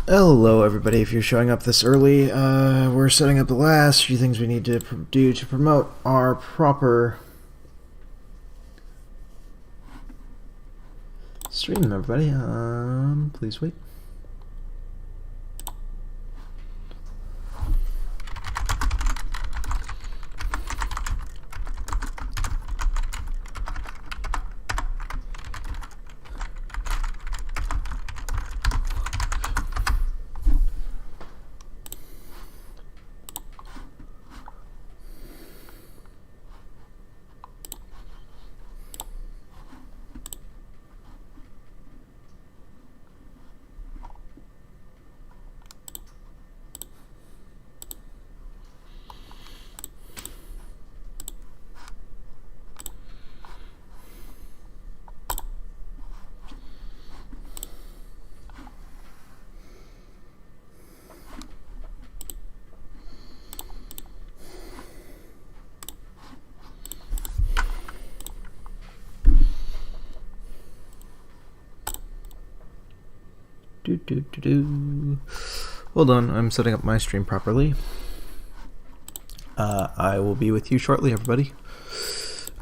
Hello everybody, if you're showing up this early, we're setting up the last few things we need to do to promote our proper stream, everybody. Please wait. Hold on, I'm setting up my stream properly. I will be with you shortly, everybody.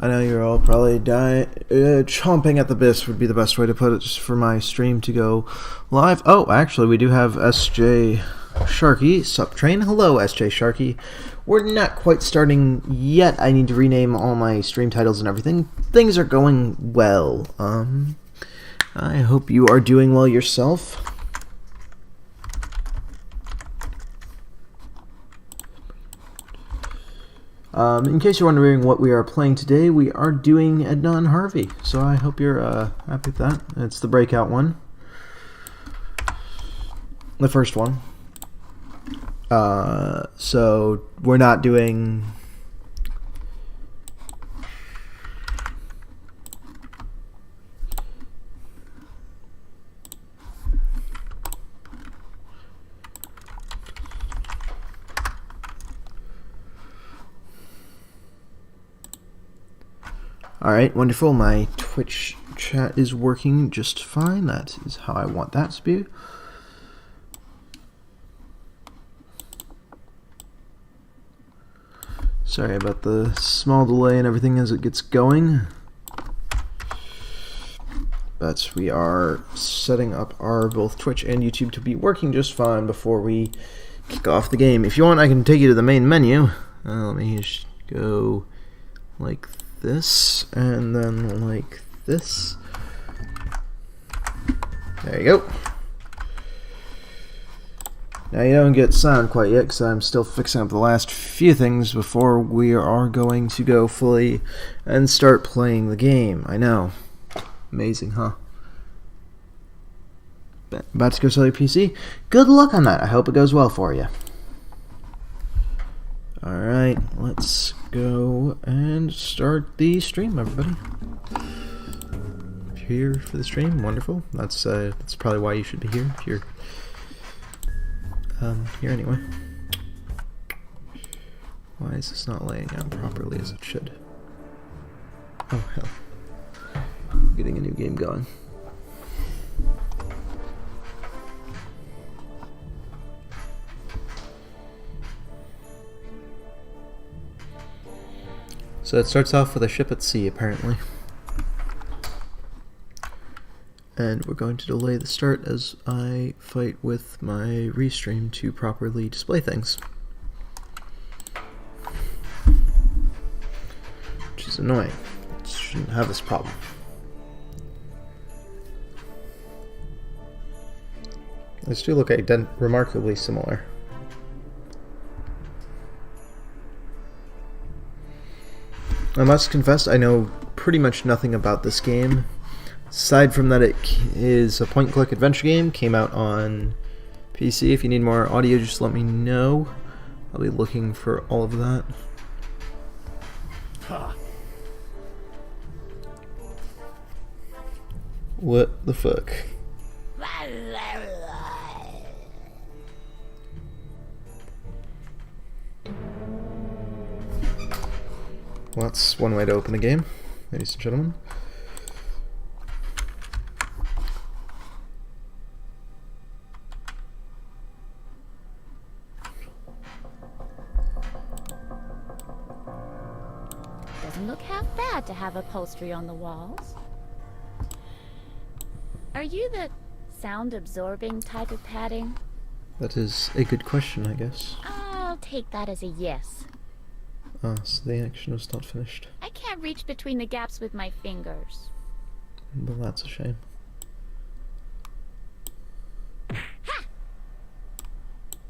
I know you're all probably chomping at the bit would be the best way to put it, just for my stream to go live. Oh, actually, we do have SJ Sharky, Subtrain. Hello, SJ Sharky. We're not quite starting yet. I need to rename all my stream titles and everything. Things are going well. I hope you are doing well yourself. In case you're wondering what we are playing today, we are doing Edna Harvey. So I hope you're happy with that. It's the Breakout one. The first one. So we're not doing... Alright, wonderful. My Twitch chat is working just fine. That is how I want that to be. Sorry about the small delay and everything as it gets going. But we are setting up our both Twitch and YouTube to be working just fine before we kick off the game. If you want, I can take you to the main menu. Let me just go like this, and then like this. There you go. Now you don't get sound quite yet because I'm still fixing up the last few things before we are going to go fully and start playing the game. I know. Amazing, huh? About to go sell your PC? Good luck on that. I hope it goes well for you. Alright, let's go and start the stream, everybody. If you're here for the stream, wonderful. That's probably why you should be here, if you're here anyway. Why is this not laying out properly as it should? Oh, hell. Getting a new game going. So it starts off with a ship at sea, apparently. And we're going to delay the start as I fight with my restream to properly display things. Which is annoying. It shouldn't have this problem. These do look remarkably similar. I must confess, I know pretty much nothing about this game. Aside from that it is a point-and-click adventure game, came out on PC. If you need more audio, just let me know. I'll be looking for all of that. Huh. What the fuck? Well, that's one way to open the game, ladies and gentlemen. doesn't look half bad to have upholstery on the walls. Are you the sound-absorbing type of padding? That is a good question, I guess. I'll take that as a yes. Ah, so the action was not finished. I can't reach between the gaps with my fingers. Well, that's a shame. Ha!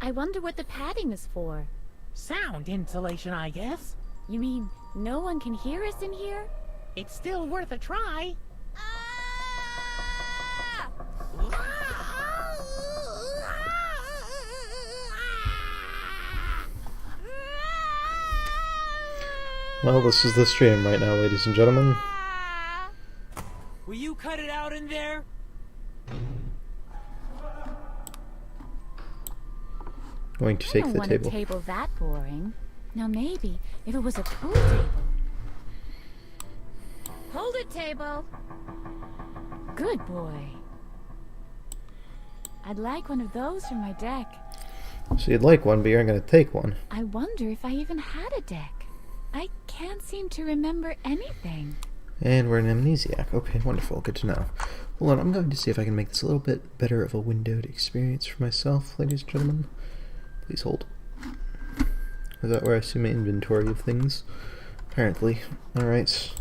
I wonder what the padding is for. Sound insulation, I guess. You mean no one can hear us in here? It's still worth a try. Ah! Well, this is the stream right now, ladies and gentlemen. Will you cut it out in there? Going to take the I don't want table. a table that boring. Now maybe if it was a pool table. Hold it, table. Good boy. I'd like one of those for my deck. So you'd like one, but you aren't going to take one. I wonder if I even had a deck. I can't seem to remember anything. And we're an amnesiac. Okay, wonderful. Good to know. Hold on, I'm going to see if I can make this a little bit better of a windowed experience for myself, ladies and gentlemen. Please hold. Is that where I see my inventory of things? Apparently. Alright.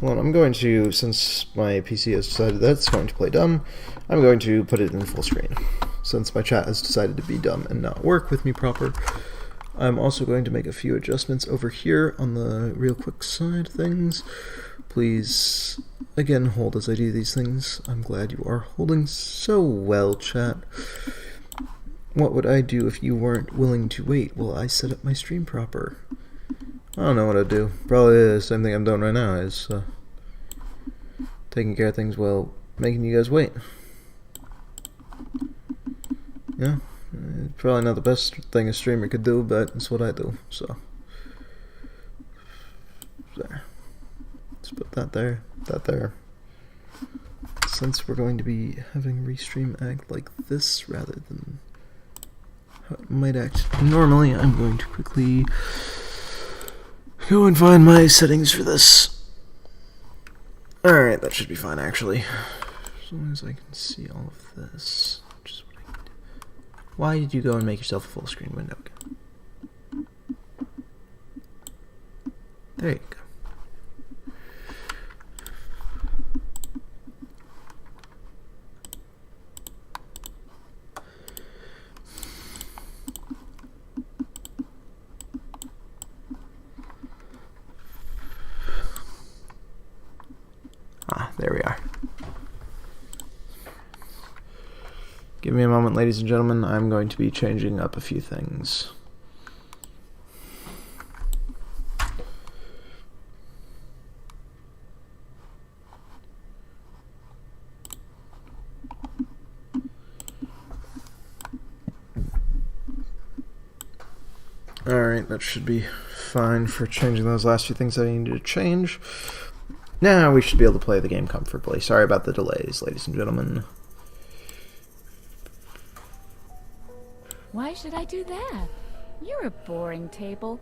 Hold on, I'm going to, since my PC has decided that's going to play dumb, I'm going to put it in full screen. Since my chat has decided to be dumb and not work with me proper. I'm also going to make a few adjustments over here on the real quick side things. Please, again, hold as I do these things. I'm glad you are holding so well, chat. What would I do if you weren't willing to wait while I set up my stream proper? I don't know what I'd do. Probably the same thing I'm doing right now, is taking care of things while making you guys wait. Yeah, probably not the best thing a streamer could do, but it's what I do, so. There. Let's put that there, that there. Since we're going to be having Restream act like this rather than how it might act normally, I'm going to quickly go and find my settings for this. Alright, that should be fine actually. As long as I can see all of this. Just what I can do. Why did you go and make yourself a full screen window again? There you go. There we are. Give me a moment, ladies and gentlemen. I'm going to be changing up a few things. Alright, that should be fine for changing those last few things that I needed to change. Now we should be able to play the game comfortably. Sorry about the delays, ladies and gentlemen. Why should I do that? You're a boring table.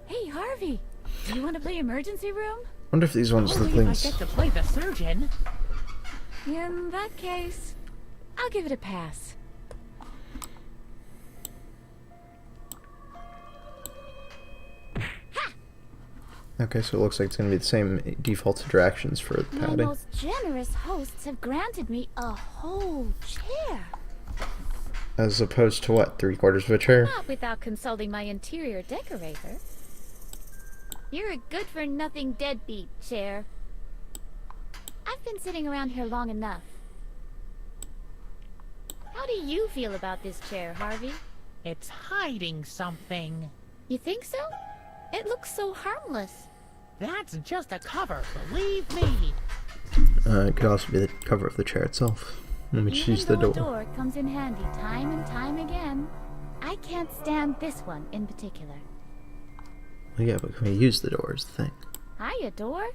Hey, Harvey, do you want to play emergency room? Wonder if these ones are the Only things. if I get to play the surgeon. In that case, I'll give it a pass. Okay, so it looks like it's going to be the same default interactions for the My padding. most generous hosts have granted me a whole chair. As opposed to what, 3/4 of a chair? Not without consulting my interior decorator. You're a good-for-nothing deadbeat, chair. I've been sitting around here long enough. How do you feel about this chair, Harvey? It's hiding something. You think so? It looks so harmless. That's just a cover, believe me. It could also be the cover of the chair itself. Let me choose the Even though door. a door comes in handy time and time again, I can't stand this one in particular. Well, yeah, but can we use the door is the thing. Hiya, door.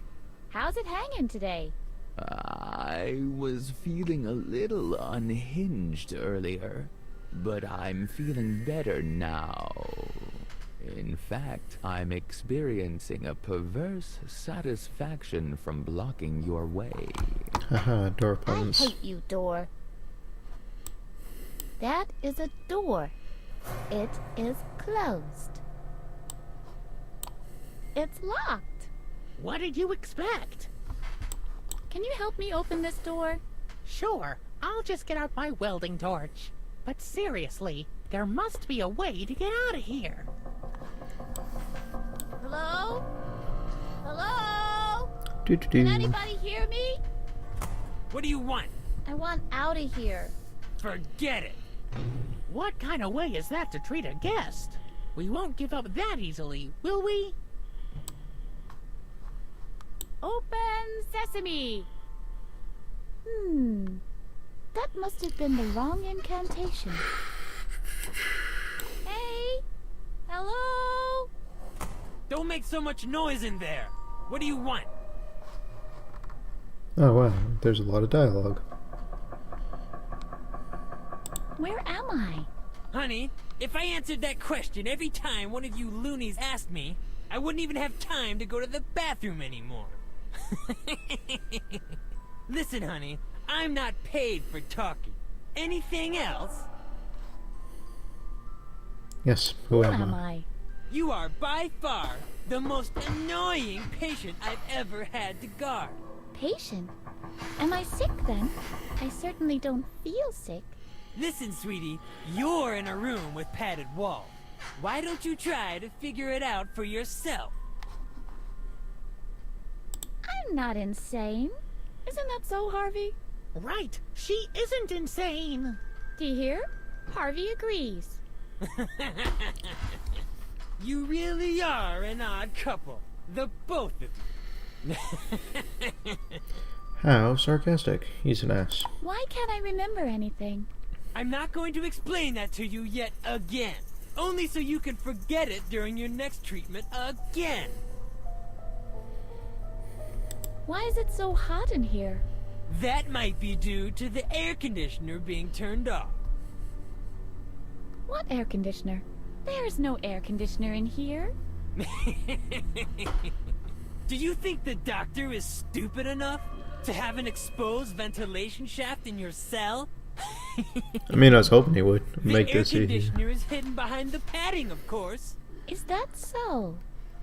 How's it hanging today? I was feeling a little unhinged earlier, but I'm feeling better now. In fact, I'm experiencing a perverse satisfaction from blocking your way. Haha, door I puns. hate you, door. That is a door. It is closed. It's locked. What did you expect? Can you help me open this door? Sure, I'll just get out my welding torch. But seriously, there must be a way to get out of here. Hello? Hello? Doo -doo -doo. Can anybody hear me? What do you want? I want out of here. Forget it. What kind of way is that to treat a guest? We won't give up that easily, will we? Open sesame. That must have been the wrong incantation. Hey? Hello? Don't make so much noise in there. What do you want? Oh wow, there's a lot of dialogue. Where am I? Honey, if I answered that question every time one of you loonies asked me, I wouldn't even have time to go to the bathroom anymore. Listen, honey, I'm not paid for talking. Anything else? Yes, who Who am am I? I? You are by far the most annoying patient I've ever had to guard. Patient? Am I sick then? I certainly don't feel sick. Listen, sweetie, you're in a room with padded walls. Why don't you try to figure it out for yourself? I'm not insane. Isn't that so, Harvey? Right, she isn't insane. Do you hear? Harvey agrees. You really are an odd couple. The both of you. How sarcastic. He's an ass. Why can't I remember anything? I'm not going to explain that to you yet again. Only so you can forget it during your next treatment again. Why is it so hot in here? That might be due to the air conditioner being turned off. What air conditioner? There's no air conditioner in here. Do you think the doctor is stupid enough to have an exposed ventilation shaft in your cell? I mean, I was hoping he would The make air this easy. conditioner is hidden behind the padding, of course. Is that so?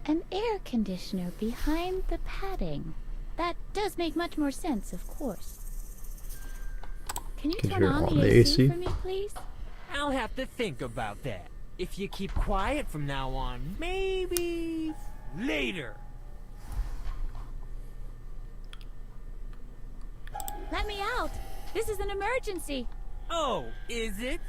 An air conditioner behind the padding. That does make much more sense, of course. Can you 'Cause turn you're on on the the AC AC? for me, please? I'll have to think about that. If you keep quiet from now on, maybe later. Let me out! This is an emergency! Oh, is it?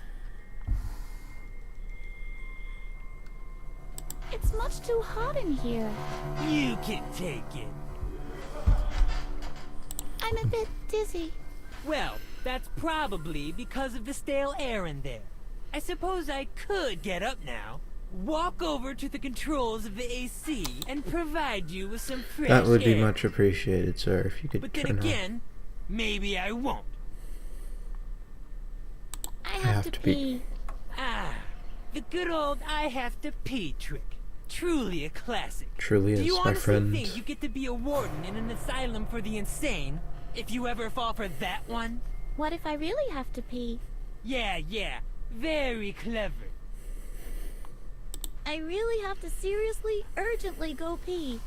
It's much too hot in here. You can take it. I'm a bit dizzy. Well, that's probably because of the stale air in there. I suppose I could get up now, walk over to the controls of the AC, and provide you with some fresh That would be air. much appreciated, sir, if you could But then turn on. again, maybe I won't. I have to pee. Ah, the good old I have to pee trick. Truly a classic. Truly Do is, you my honestly friend. think you get to be a warden in an asylum for the insane if you ever fall for that one? What if I really have to pee? Yeah, very clever. I really have to seriously, urgently go pee.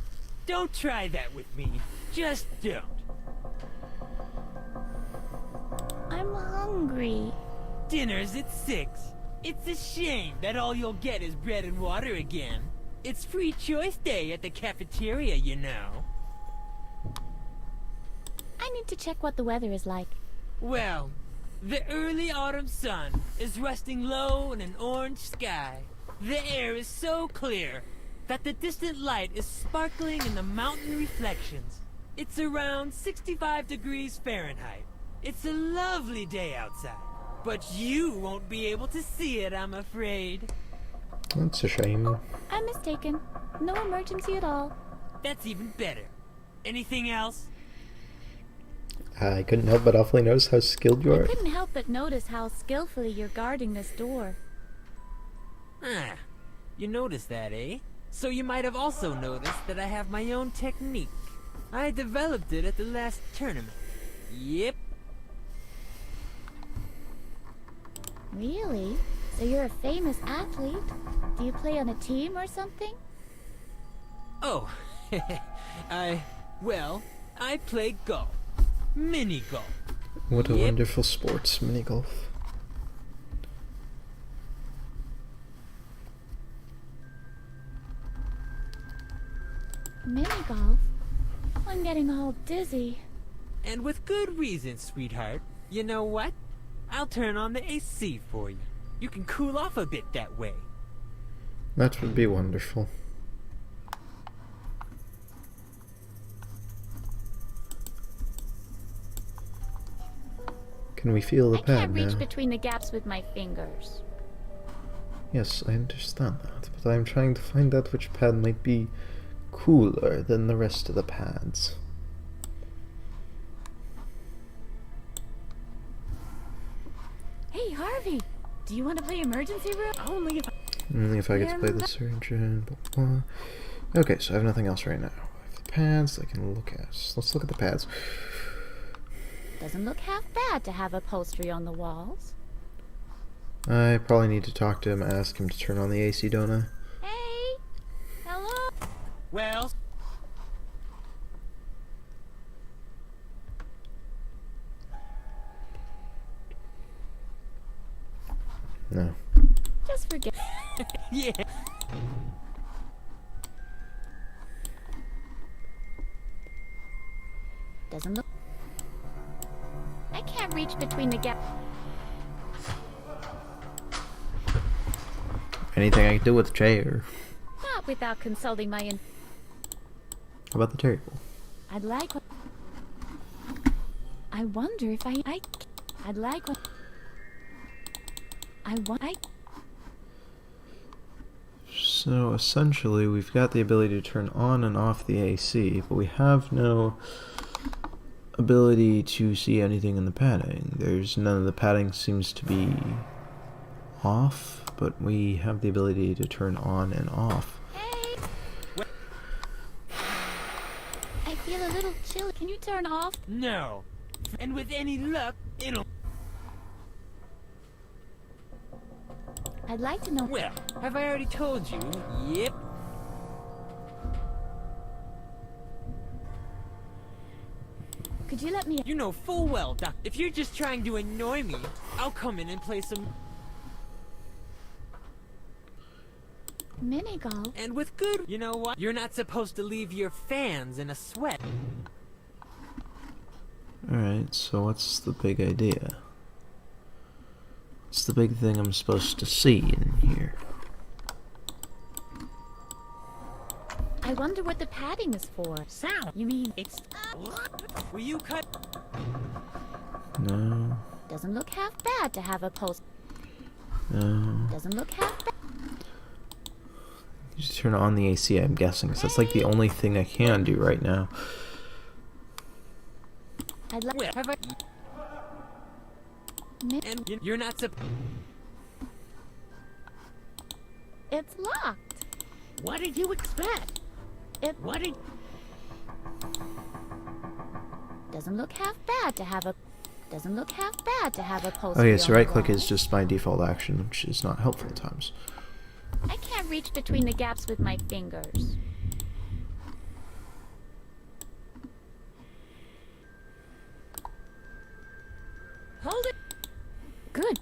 Don't try that with me. Just don't. I'm hungry. Dinner's at 6. It's a shame that all you'll get is bread and water again. It's free choice day at the cafeteria, you know. I need to check what the weather is like. Well, the early autumn sun is resting low in an orange sky. The air is so clear that the distant light is sparkling in the mountain reflections. It's around 65 degrees Fahrenheit. It's a lovely day outside, but you won't be able to see it, I'm afraid. That's a shame. I'm mistaken. No emergency at all. That's even better. Anything else? I couldn't help but awfully notice how skilled you I are. couldn't help but notice how skillfully you're guarding this door. Ah, You noticed that, eh? So you might have also noticed that I have my own technique. I developed it at the last tournament. Yep. Really? So you're a famous athlete? Do you play on a team or something? Oh, well, I play golf. Mini golf. What a Yep. wonderful sport, mini golf. Mini golf? I'm getting all dizzy. And with good reason, sweetheart. You know what? I'll turn on the AC for you. You can cool off a bit that way. That would be wonderful. Can we feel the I pad can't reach now? between the gaps with my fingers. Yes, I understand that, but I'm trying to find out which pad might be cooler than the rest of the pads. Hey, Harvey! Do you want to play emergency room? Only if Only if I get to play the surgeon. Blah, blah. Okay, so I have nothing else right now. I have the pads I can look at. Let's look at the pads. Doesn't look half bad to have upholstery on the walls. I probably need to talk to him, ask him to turn on the AC, don't I? Hey! Hello? Well, No. Just forget. yeah. Doesn't look... I can't reach between the gaps. Anything I can do with the chair. Not without consulting my... How about the table? I'd like... I wonder if I'd like... So essentially, we've got the ability to turn on and off the AC, but we have no ability to see anything in the padding. There's none of the padding seems to be off, but we have the ability to turn on and off. Hey! I feel a little chilly. Can you turn off? No. And with any luck, it'll... I'd like to know... Well, have I already told you? Yep. Could you let me... You know full well, Doc. If you're just trying to annoy me, I'll come in and play some... Mini golf? And with good... You know what? You're not supposed to leave your fans in a sweat. Alright, so what's the big idea? What's the big thing I'm supposed to see in here? I wonder what the padding is for. sound, you mean it's... Will you cut... No, Doesn't look half bad to have a post. no. Doesn't look half bad. Just turn on the AC, I'm guessing, because that's like the only thing I can do right now. I'd like... Well, have I... And you're not supposed... It's locked. What did you expect? What did... Doesn't look half bad to have a... Doesn't look half bad to have a post. Okay, so right click is just my default action, which is not helpful at times. I can't reach between the gaps with my fingers. Hold it! Good.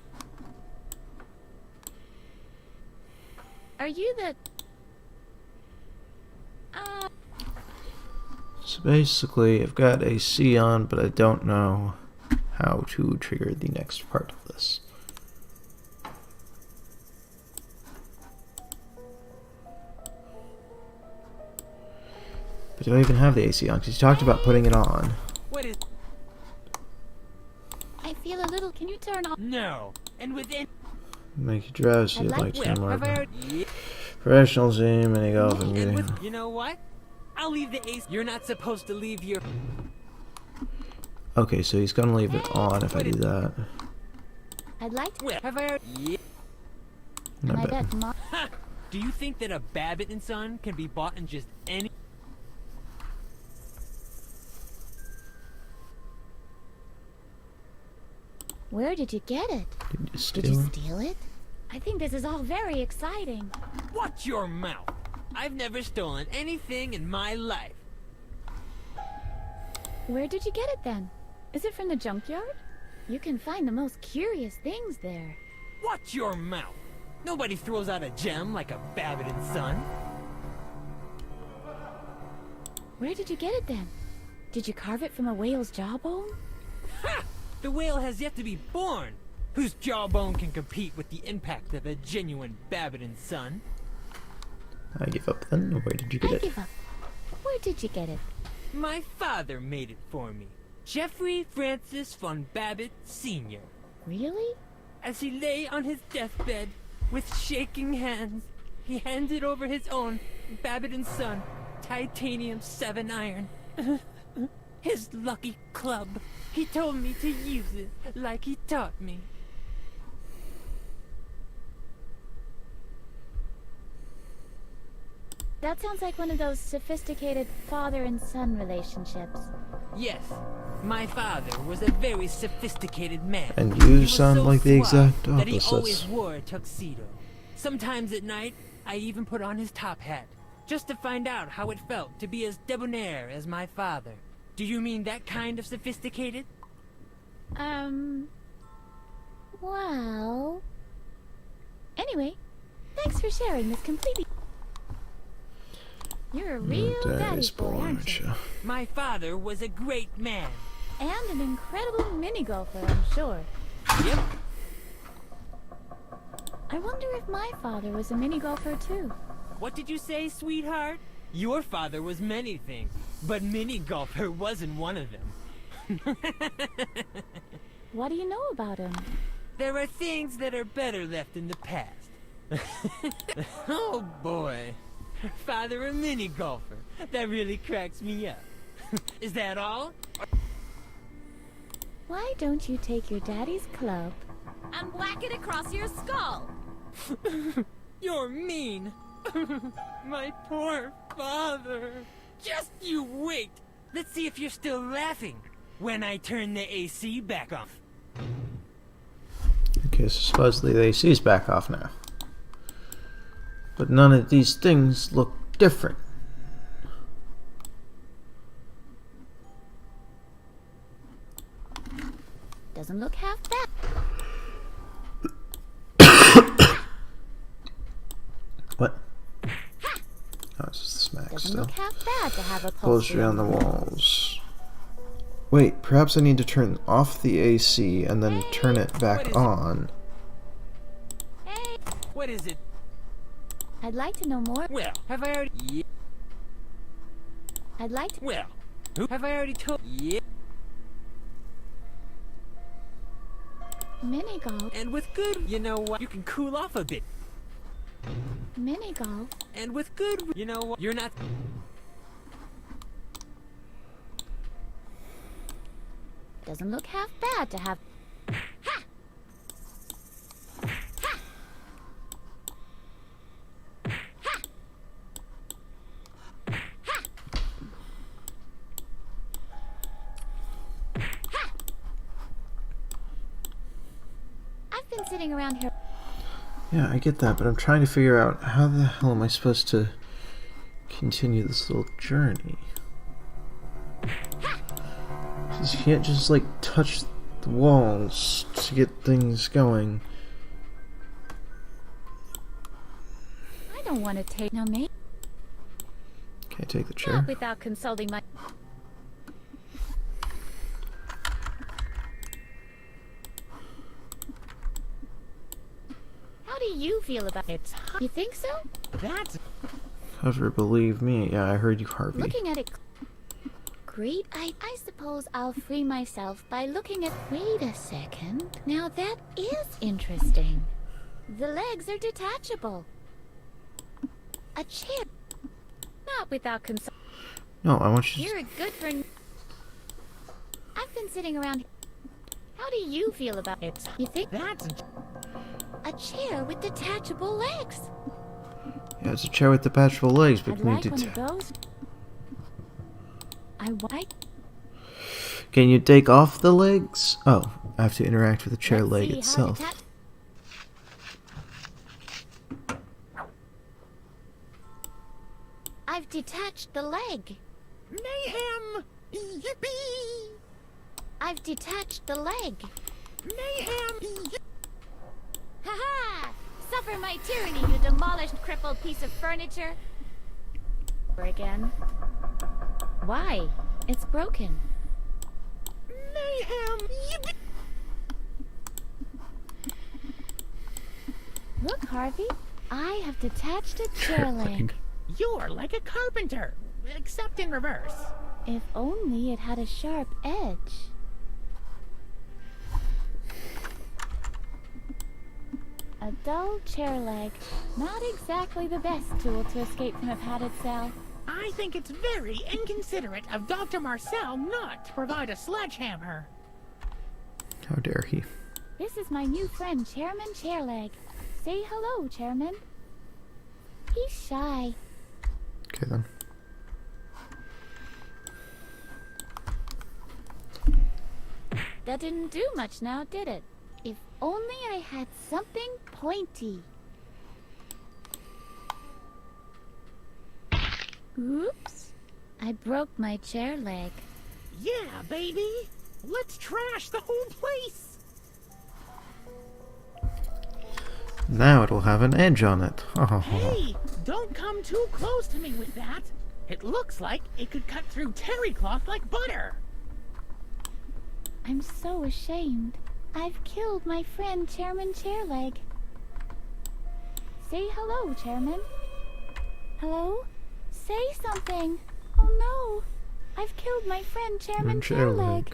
Are you the... So basically, I've got AC on, but I don't know how to trigger the next part of this. But do I even have the AC on? Because you talked about putting it on. What is... I feel a little... Can you turn off? No. And within... Make you drowsy, I'd I'd like like to. to Well, have I more. already... Professional team, mini golf, and And getting. with... You know what? I'll leave the ace... You're not supposed to leave your... Okay, so he's gonna leave it on if I do that. I'd like to... Well, have I already... And And I I bet. bet... Do you think that a Babbitt and Son can be bought in just any... Where did you get it? Did you steal it? I think this is all very exciting. Watch your mouth! I've never stolen anything in my life. Where did you get it then? Is it from the junkyard? You can find the most curious things there. Watch your mouth! Nobody throws out a gem like a Babbitt and Son. Where did you get it then? Did you carve it from a whale's jawbone? Ha! The whale has yet to be born! Whose jawbone can compete with the impact of a genuine Babbitt and Son? I give up then. Where did you get I it? give up. Where did you get it? My father made it for me. Jeffrey Francis von Babbitt Sr. Really? As he lay on his deathbed, with shaking hands, he handed over his own Babbitt and Son titanium 7 iron. His lucky club. He told me to use it like he taught me. That sounds like one of those sophisticated father and son relationships. Yes, my father was a very sophisticated man. And He you was sound so like the suave exact that he opposite. always wore a tuxedo. Sometimes at night, I even put on his top hat, just to find out how it felt to be as debonair as my father. Do you mean that kind of sophisticated? Well... Anyway, thanks for sharing this completely... You're a real daddy's boy, aren't you? My father was a great man. And an incredible mini-golfer, I'm sure. Yep. I wonder if my father was a mini-golfer too. What did you say, sweetheart? Your father was many things, but mini-golfer wasn't one of them. What do you know about him? There are things that are better left in the past. Oh boy. Father a mini-golfer. That really cracks me up. Is that all? Why don't you take your daddy's club and whack it across your skull? You're mean. My poor father. Just you wait. Let's see if you're still laughing when I turn the AC back off. Okay, so supposedly the AC's back off now. But none of these things look different. Doesn't look half bad. What? Oh, it's just the smack Doesn't still. look half bad to have a Upholstery on the walls. Wait, perhaps I need to turn off the AC and then turn it What back is it? on. Hey, What is it? I'd like to know more. Well, have I already... Yeah. I'd like to... Well, have I already told... Yeah. Mini-golf. And with good... You know what? You can cool off a bit. Mini-golf. And with good... You know what? You're not... Doesn't look half bad to have... Ha! Ha! Ha! Ha! Ha! I've been sitting around here... Yeah, I get that, but I'm trying to figure out how the hell am I supposed to continue this little journey? You can't just like touch the walls to get things going. I don't want to take... Now, mate. Can I take the chair? Not without consulting my... How do you feel about it? You think so? That's However, believe me, yeah, I heard you, Harvey. Looking at it... Great. I suppose I'll free myself by looking at... Wait a second. Now that is interesting. The legs are detachable. A chair. Not without consult... No, I want you to... You're good for... I've been sitting around... How do you feel about it? You think... that's A chair with detachable legs. Yeah, it's a chair with detachable legs, but I'd can like you one of those. can you take off the legs? Oh, I have to interact with the chair Let's leg see how itself. I've detached the leg. Mayhem! Yippee! I've detached the leg. Mayhem! Ha-ha! Suffer my tyranny, you demolished, crippled piece of furniture. Again. Why? It's broken. Mayhem! Yippee! Look, Harvey. I have detached a chair leg. You're like a carpenter, except in reverse. If only it had a sharp edge. A dull chair leg. Not exactly the best tool to escape from a padded cell. I think it's very inconsiderate of Dr. Marcel not to provide a sledgehammer. How dare he? This is my new friend, Chairman Chairleg. Say hello, Chairman. He's shy. Okay then. That didn't do much now, did it? If only I had something pointy. Oops. I broke my chair leg. Yeah, baby! Let's trash the whole place! Now it'll have an edge on it. Oh. Hey! Don't come too close to me with that! It looks like it could cut through terry cloth like butter! I'm so ashamed. I've killed my friend Chairman Chairleg. Say hello, Chairman. Hello? Say something. Oh no. I've killed my friend Chairman Chairleg.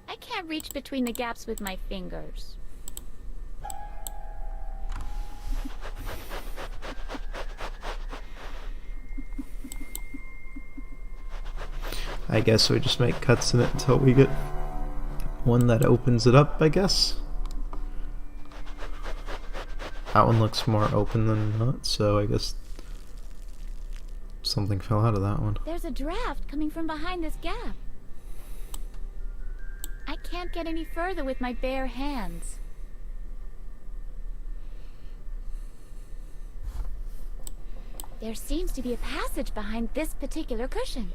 I can't reach between the gaps with my fingers. I guess we just make cuts in it until we get one that opens it up, I guess. That one looks more open than not, so I guess something fell out of that one. There's a draft coming from behind this gap. I can't get any further with my bare hands. There seems to be a passage behind this particular cushion.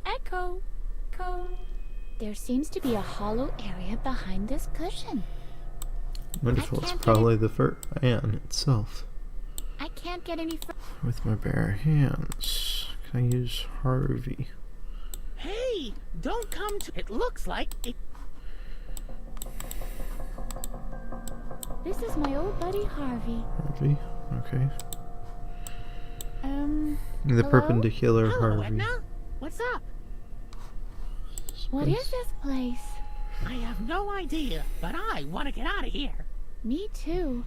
Echo. There seems to be a hollow area behind this cushion. Wonderful, it's probably the fan itself. I can't get any further. With my bare hands. Can I use Harvey? Hey! Don't come to... It looks like it... This is my old buddy Harvey. Harvey? Okay. The hello? perpendicular Hello, Harvey. Edna? What's up? What is this place? I have no idea, but I want to get out of here. Me too.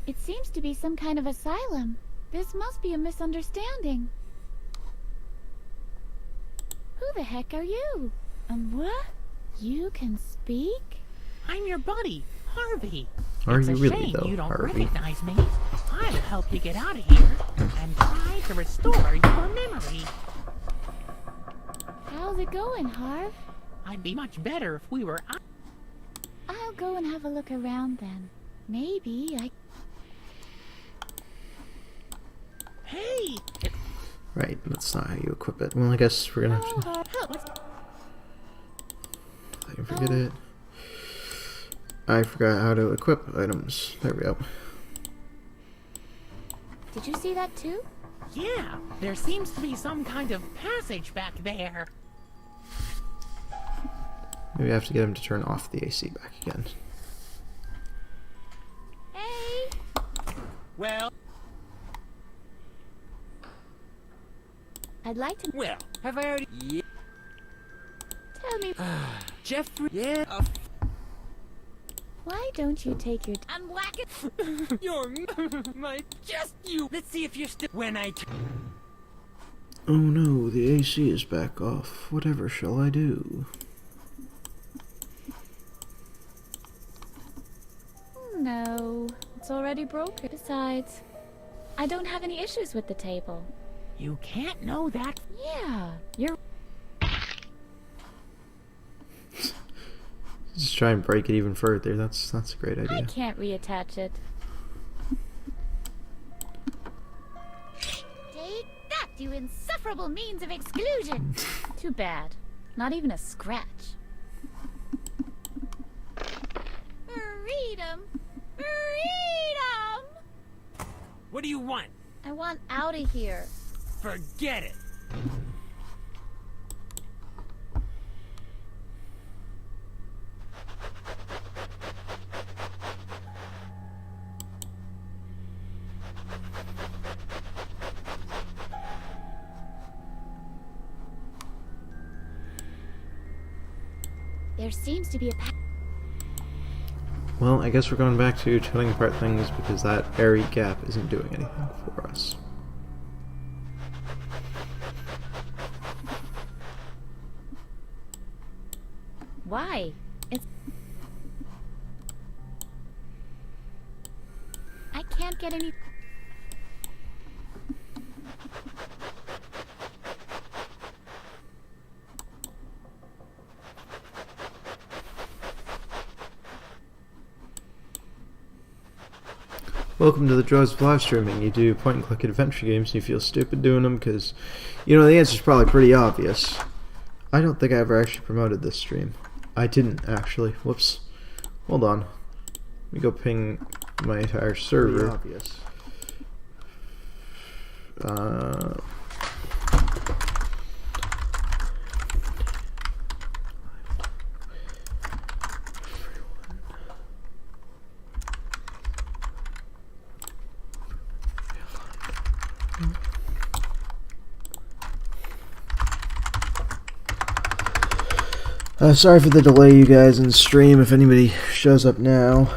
It seems to be some kind of asylum. This must be a misunderstanding. Who the heck are you? What? You can speak? I'm your buddy, Harvey. Are It's you a really, shame though, you don't Harvey? recognize me. I'll help you get out of here and try to restore your memory. How's it going, Harv? I'd be much better if we were out. I'll go and have a look around then. Maybe I... Hey! Right, that's not how you equip it. Well, I guess we're gonna have to... I can forget it. I forgot how to equip items. There we go. Did you see that too? Yeah, there seems to be some kind of passage back there. Maybe I have to get him to turn off the AC back again. Hey! Well, I'd like to... well, have I already... Yeah. Tell me... Jeffrey... Yeah. Why don't you take your And whack it. You're my just you. Let's see if you're still when I. Oh no, the AC is back off. Whatever shall I do? No, it's already broken. Besides, I don't have any issues with the table. You can't know that. Yeah, you're... Just try and break it even further. That's a great I idea. can't reattach it. Take that, you insufferable means of exclusion. Too bad. Not even a scratch. Freedom. Freedom. What do you want? I want out of here. Forget it. There seems to be a Well, I guess we're going back to cutting apart things because that airy gap isn't doing anything for us. Why? It's... I can't get any... Welcome to the joys of live streaming. You do point and click adventure games and you feel stupid doing them because, you know, the answer's probably pretty obvious. I don't think I ever actually promoted this stream. I didn't actually. Whoops. Hold on. Let me go ping my entire server. Obvious. Sorry for the delay, you guys, in stream, if anybody shows up now.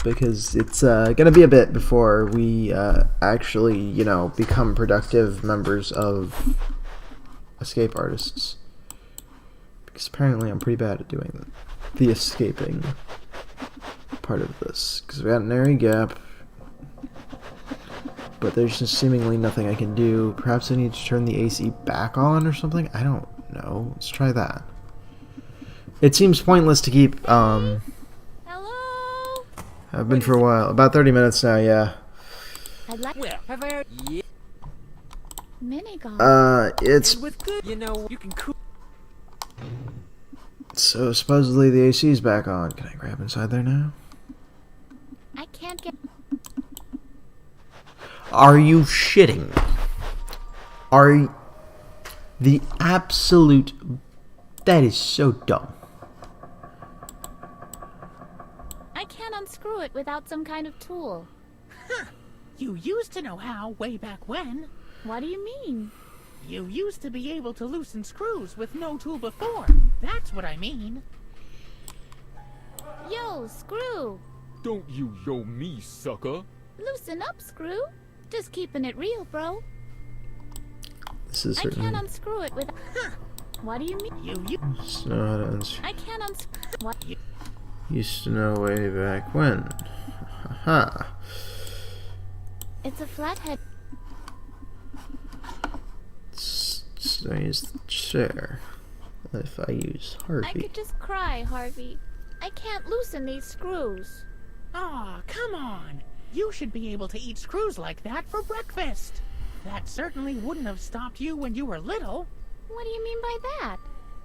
Because it's gonna be a bit before we actually, you know, become productive members of escape artists. Because apparently I'm pretty bad at doing the escaping part of this. Because we got an airy gap. But there's just seemingly nothing I can do. Perhaps I need to turn the AC back on or something? I don't know. Let's try that. It seems pointless to keep, Hello? I've been for a while. About 30 minutes now, yeah. I'd like... Well, have I? Yeah. Minigon. It's... And with good, you know, you can cool. So, supposedly the AC's back on. Can I grab inside there now? I can't get... Are you shitting? Are the absolute... That is so dumb. I can't unscrew it without some kind of tool. You used to know how way back when. What do you mean? You used to be able to loosen screws with no tool before. That's what I mean. Yo, Screw! Don't you yo me, sucker. Loosen up, Screw. Just keeping it real, bro. This is I certainly... can't unscrew it with... What do you mean? Just know how to unscrew... I can't unscrew... What? Used to know way back when. Haha. It's a flathead. I use the chair. If I use I Harvey. could just cry, Harvey. I can't loosen these screws. Aw, come on. You should be able to eat screws like that for breakfast. That certainly wouldn't have stopped you when you were little. What do you mean by that?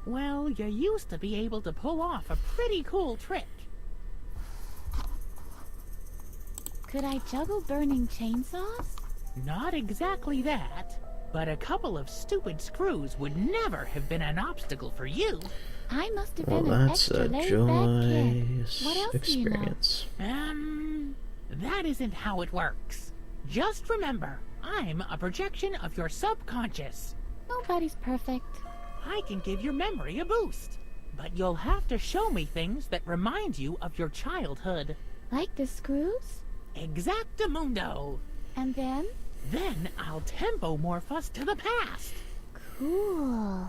Well, you used to be able to pull off a pretty cool trick. Could I juggle burning chainsaws? Not exactly that, but a couple of stupid screws would never have been an obstacle for you. I must have Well, been an that's extra a laid-back kid. joyous What else experience. That isn't how it works. Just remember, I'm a projection of your subconscious. Nobody's perfect. I can give your memory a boost. But you'll have to show me things that remind you of your childhood. Like the screws? Exactamundo. And then? Then I'll tempomorph us to the past. Cool.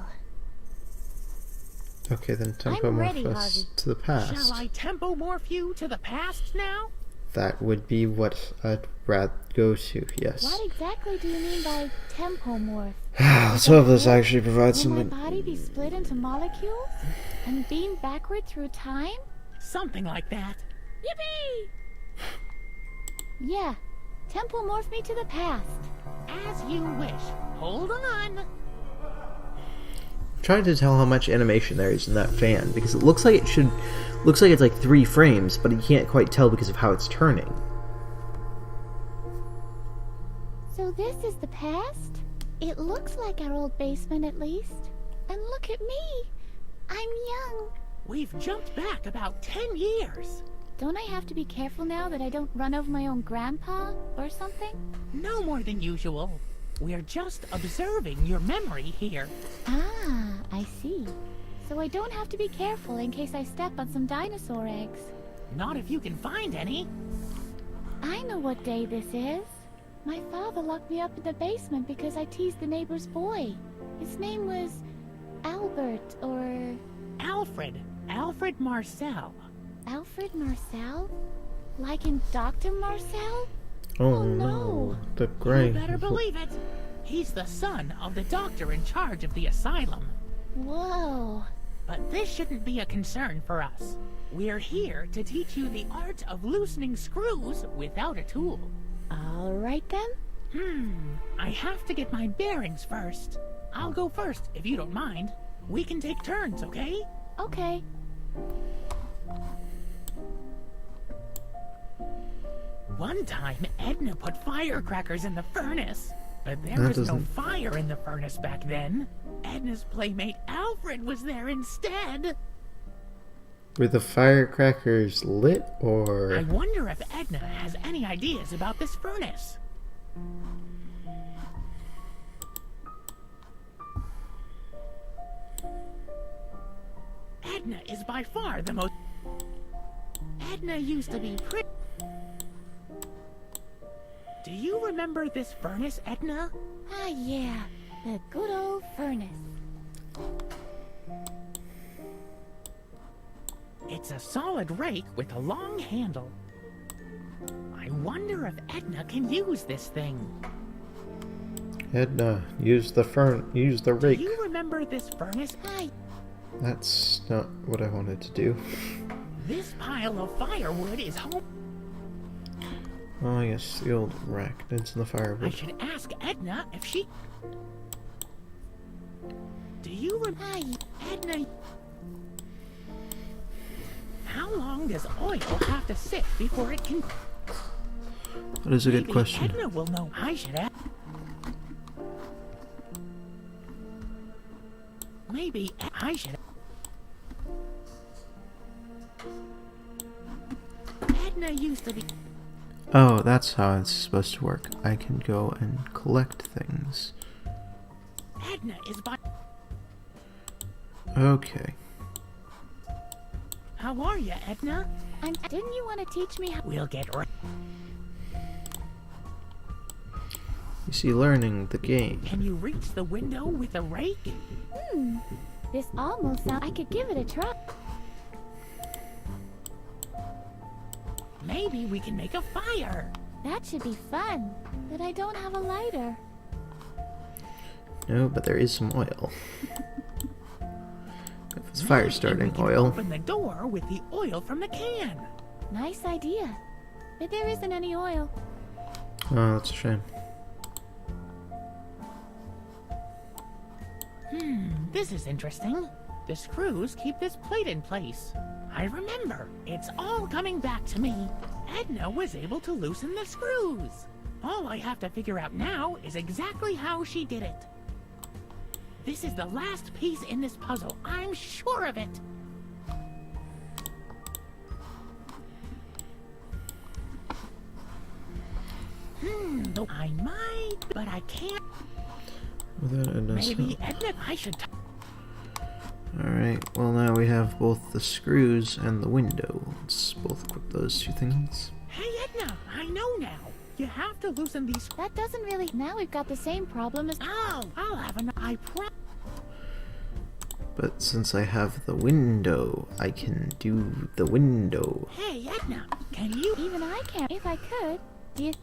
Okay, then I'm ready, tempomorph us Harvey. to the past. Shall I tempomorph you to the past now? That would be what I'd rather go to, yes. What exactly do you mean by tempomorph? Let's hope this actually provides Will my something. body be split into molecules? And beamed backward through time? Something like that. Yippee! Yeah. Tempomorph me to the past. As you wish. Hold on. I'm trying to tell how much animation there is in that fan, because it looks like it's like 3 frames, but you can't quite tell because of how it's turning. So this is the past? It looks like our old basement at least. And look at me. I'm young. We've jumped back about 10 years. Don't I have to be careful now that I don't run over my own grandpa or something? No more than usual. We're just observing your memory here. Ah, I see. So I don't have to be careful in case I step on some dinosaur eggs. Not if you can find any. I know what day this is. My father locked me up in the basement because I teased the neighbor's boy. His name was Albert or Alfred. Alfred Marcel. Alfred Marcel? Like in Dr. Marcel? Oh no. The You gray. better believe it. He's the son of the doctor in charge of the asylum. Whoa. But this shouldn't be a concern for us. We're here to teach you the art of loosening screws without a tool. All right then. I have to get my bearings first. I'll go first, if you don't mind. We can take turns, okay? Okay. One time, Edna put firecrackers in the furnace. But there That was no doesn't- fire in the furnace back then. Edna's playmate Alfred was there instead. Were the firecrackers lit, I or... wonder if Edna has any ideas about this furnace. Edna is by far the most... Edna used to be pretty... Do you remember this furnace, Edna? Ah, yeah. The good old furnace. It's a solid rake with a long handle. I wonder if Edna can use this thing. Edna, use the rake. Do you remember this furnace? That's not what I wanted to do. This pile of firewood is home. Oh yes, the old rack. It's in the I firewood. should ask Edna if she... Do you remember... Edna... How long does oil have to sit before it can... That is a good Maybe question. Edna will know. I should ask... Maybe I should... Edna used to be... Oh, that's how it's supposed to work. I can go and collect things. Edna is by... Okay. How are you, Edna? Didn't you want to teach me how... We'll get right... You see, learning the game. Can you reach the window with a rake? This almost sounds... I could give it a try. Maybe we can make a fire. That should be fun. But I don't have a lighter. No, but there is some oil. If it's Maybe fire we starting can oil. Open the door with the oil from the can. Nice idea. But there isn't any oil. Oh, that's a shame. This is interesting. The screws keep this plate in place. I remember. It's all coming back to me. Edna was able to loosen the screws. All I have to figure out now is exactly how she did it. This is the last piece in this puzzle. I'm sure of it. I might, but I can't. Without Edna's Maybe help. Edna, I should. Alright, well now we have both the screws and the window. Let's both equip those two things. Hey, Edna, I know now. You have to loosen these. That doesn't really. Now we've got the same problem as. Oh, I'll have enough. But since I have the window, I can do the window. Hey, Edna, can you? Even I can't. If I could, do you?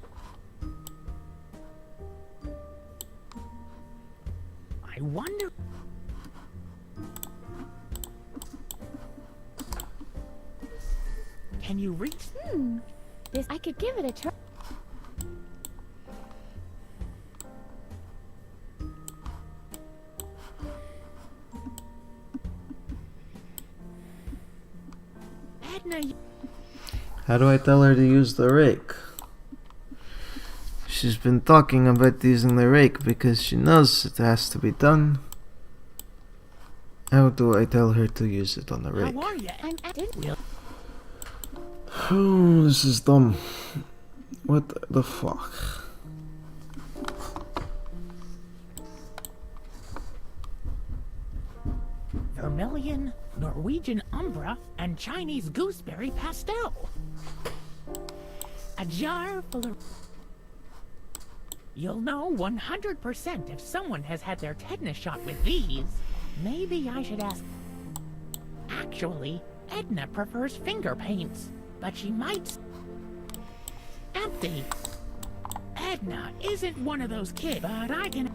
I wonder. Can you reach? This I could give it a try. Edna, How do I tell her to use the rake? She's been talking about using the rake because she knows it has to be done. How do I tell her to use it on the rake? how are you? I'm at it. Oh, this is dumb. What the fuck? Vermilion, Norwegian Umbra, and Chinese Gooseberry Pastel. A jar full of... You'll know 100% if someone has had their tetanus shot with these. Maybe I should ask... Actually, Edna prefers finger paints, but she might... Empty. Edna isn't one of those kids, but I can...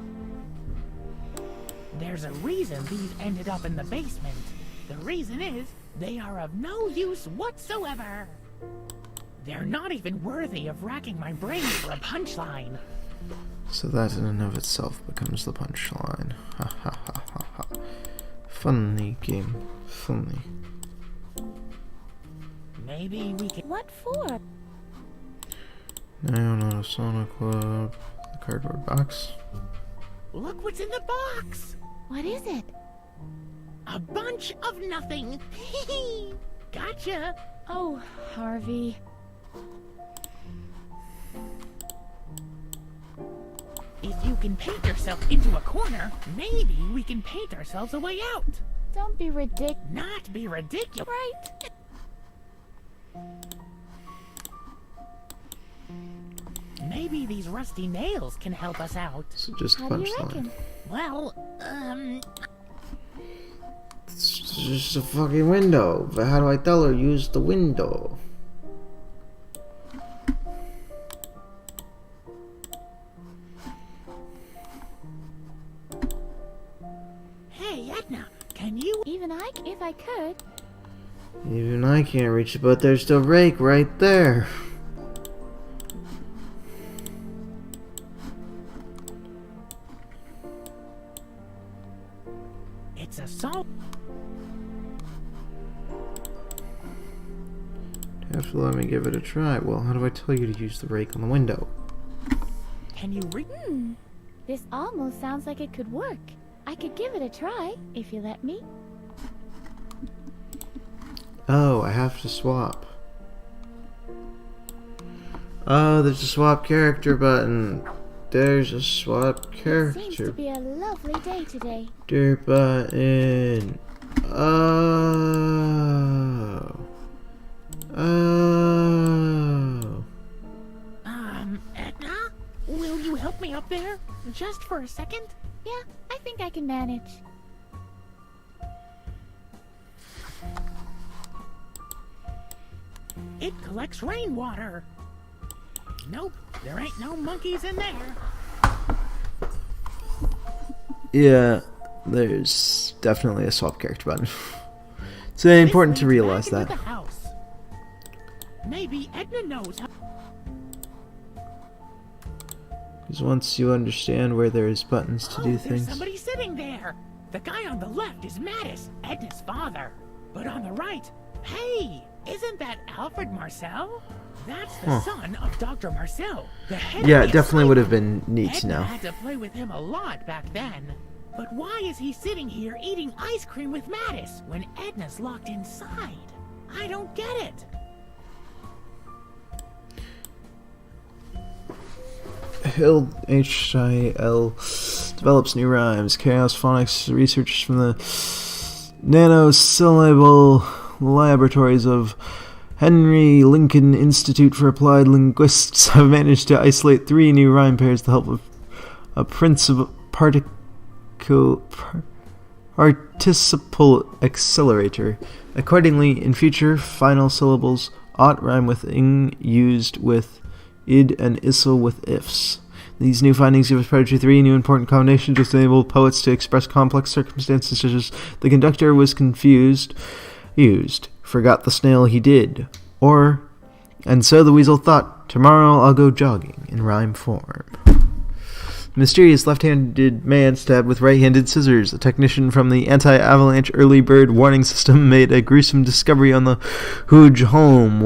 There's a reason these ended up in the basement. The reason is, they are of no use whatsoever. They're not even worthy of racking my brain for a punchline. So that in and of itself becomes the punchline. Ha ha ha ha ha. Funny game. Funny. Maybe we can... What for? Now not a Sonic Club. The cardboard box. Look what's in the box! What is it? A bunch of nothing. Gotcha. Oh, Harvey. If you can paint yourself into a corner, maybe we can paint ourselves a way out. Don't be ridiculous. Not be ridiculous. Right? Maybe these rusty nails can help us out. So just How do you punchline. reckon? Well, It's just a fucking window. But how do I tell her use the window? hey, Edna, can you? Even if I could. Even I can't reach it, but there's the rake right there. It's a salt. You have to let me give it a try. Well, how do I tell you to use the rake on the window? Can you reach? This almost sounds like it could work. I could give it a try, if you let me. Oh, I have to swap. Oh, there's a swap character button. There's a swap Seems character to be a lovely day today. button. Oh. Oh. Edna? Will you help me up there? Just for a second? Yeah, I think I can manage. It collects rainwater. Nope, there ain't no monkeys in there. Yeah, there's definitely a swap character button. It's very important to This leads realize back that. into the house. Maybe Edna knows how. Because once you understand where there's buttons to do There's things. somebody sitting there. The guy on the left is Mattis, Edna's father. But on the right, hey, isn't that Alfred Marcel? That's the son of Dr. Marcel, the head Yeah, of it the definitely would have asylum. been neat to Edna know. had to play with him a lot back then. But why is he sitting here eating ice cream with Mattis when Edna's locked inside? I don't get it. Hill HIL develops new rhymes. Chaos Phonics researchers from the nanosyllable laboratories of Henry Lincoln Institute for Applied Linguists have managed to isolate 3 new rhyme pairs with the help of a participle accelerator. Accordingly, in future, final syllables ought rhyme with ing used with id and isl with ifs. These new findings give us poetry 3 new important combinations which enable poets to express complex circumstances such as the conductor was confused, used, forgot the snail he did, or, and so the weasel thought, tomorrow I'll go jogging in rhyme form. Mysterious left-handed man stabbed with right-handed scissors. A technician from the anti-avalanche early bird warning system made a gruesome discovery on the Hooge home,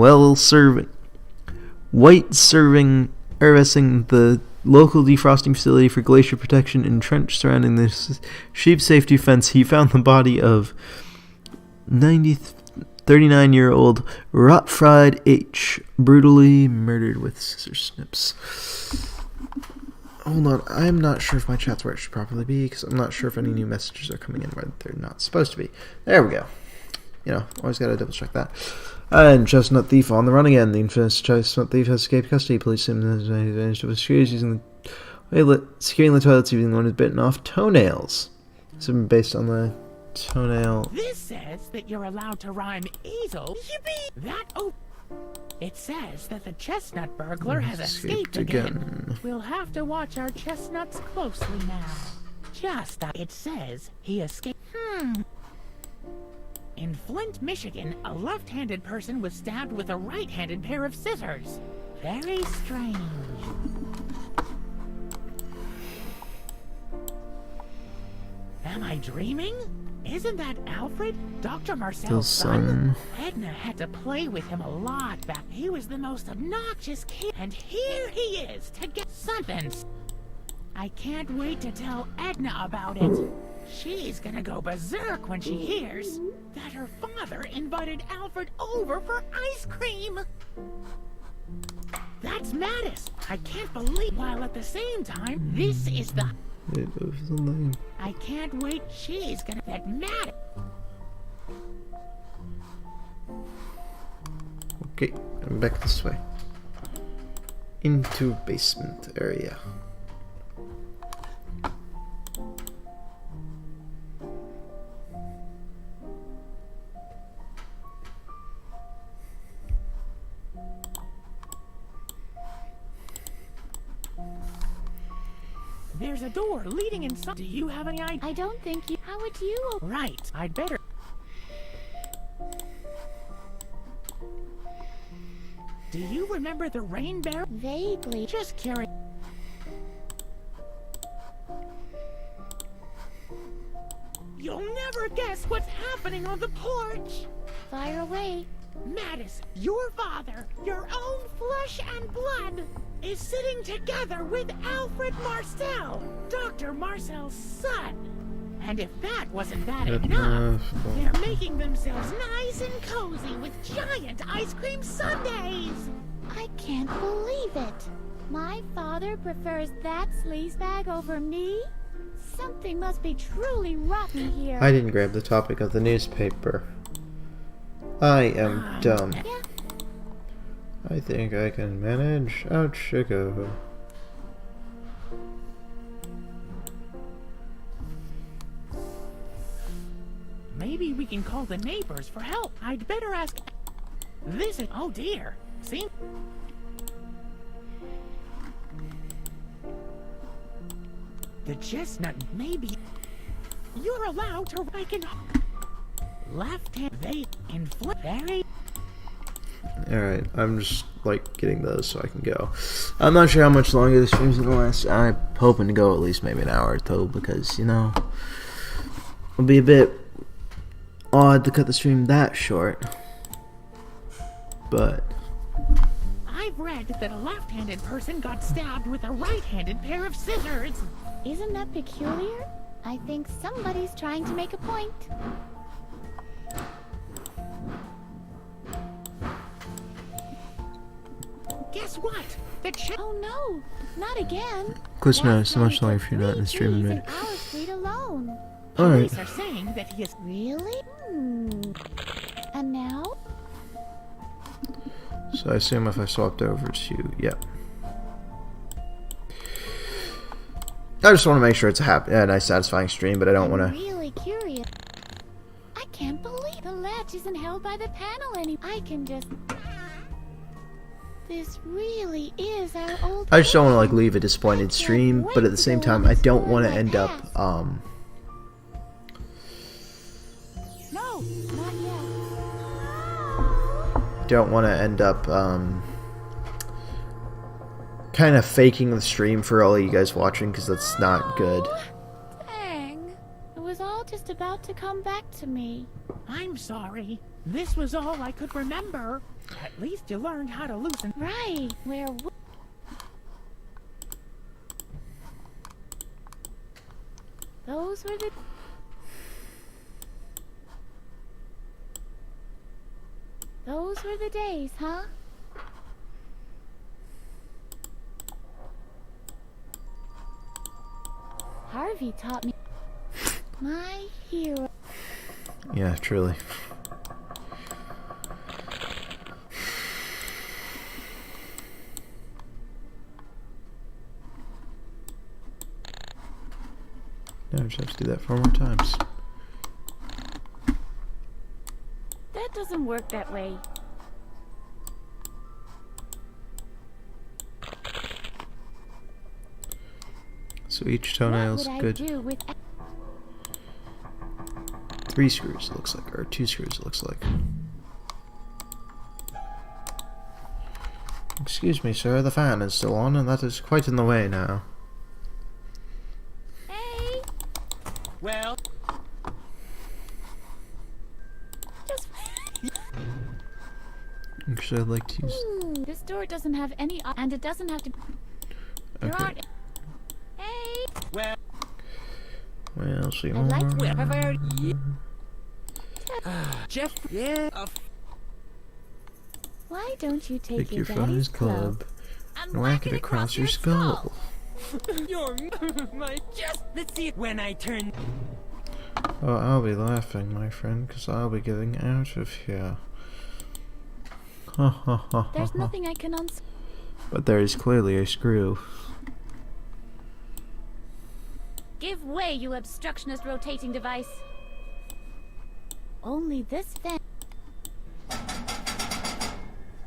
servicing the local defrosting facility for glacier protection and trench surrounding the sheep safety fence. He found the body of 39-year-old Rotfried H. brutally murdered with scissor snips. Hold on, I'm not sure if my chat's where it should properly be, because I'm not sure if any new messages are coming in where they're not supposed to be. There we go. You know, always gotta double check that. And Chestnut Thief on the run again. The infamous Chestnut Thief has escaped custody. Police him has advantage of his shoes using the toilet, securing the toilets even when it's bitten off toenails. It's based on the toenail. This says that you're allowed to rhyme easel. Yippee! It says that the chestnut burglar has escaped again. We'll have to watch our chestnuts closely now. It says he escaped. In Flint, Michigan, a left-handed person was stabbed with a right-handed pair of scissors. Very strange. Am I dreaming? Isn't that Alfred, Dr. Marcel's son? Edna had to play with him a lot back. He was the most obnoxious kid, and here he is to get something. I can't wait to tell Edna about it. She's gonna go berserk when she hears that her father invited Alfred over for ice cream. That's Mattis. I can't believe, while at the same time, this is the... I can't wait. She's gonna get mad. Okay, I'm back this way. Into basement area. There's a door leading inside. Do you have any idea? I don't think you... How would you... Right, I'd better... Do you remember the rain bear? Vaguely. Just curious. You'll never guess what's happening on the porch. Fire away. Mattis, your father, your own flesh and blood, is sitting together with Alfred Marcel, Dr. Marcel's son. And if that wasn't bad enough, they're making themselves nice and cozy with giant ice cream sundaes. I can't believe it. My father prefers that sleazebag over me? Something must be truly rotten here. I didn't grab the topic of the newspaper. I am dumb. Yeah. I think I can manage. Out you go. Maybe we can call the neighbors for help. I'd better ask... This is... Oh dear. See? The chestnut, maybe... You're allowed to... I can... Left hand... They... Inflict... Very... Alright, I'm just, like, getting those so I can go. I'm not sure how much longer the stream's gonna last. I'm hoping to go at least maybe an hour or so, because, you know, it'll be a bit odd to cut the stream that short. But... I've read that a left-handed person got stabbed with a right-handed pair of scissors. Isn't that peculiar? I think somebody's trying to make a point. guess what? Oh no, not again. Chris, no, Last so much night longer took if you're not in the 3 stream days mode. and our street alone. Alright. Police are saying that he is... Really? And now? So I assume if I swapped over to, yep. I just want to make sure it's a nice, satisfying stream, but I don't want I'm to. really curious. I can't believe the latch isn't held by the panel anymore. I can just... This really is our old... I just don't want to like leave a disappointed stream, but at the same time, I don't want to end up No, not yet. don't want to end up kind of faking the stream for all of you guys watching, because that's not good. Dang. It was all just about to come back to me. I'm sorry. This was all I could remember. At least you learned how to loosen... Right, where... Those were the... Those were the days, huh? Harvey taught me... My hero... Yeah, truly. Now I just have to do that 4 more times. That doesn't work that way. So each What toenail's would I good. do with... 3 screws, it looks like, or 2 screws, it looks like. Excuse me, sir, the fan is still on, and that is quite in the way now. Hey! Well, Just... Actually, I'd like to use... This door doesn't have any... And it doesn't have to... There Okay. aren't... Hey! well, Well, see I like more. have I already... Jeff, yeah, Why don't you take Take your your phone's daddy's club? club and whack it across your skull. you're my just. Let's see it when I turn. Oh, I'll be laughing, my friend, because I'll be getting out of here. Ha ha ha ha. There's ha. nothing I can unscrew. But there is clearly a screw. Give way, you obstructionist rotating device. Only this fan.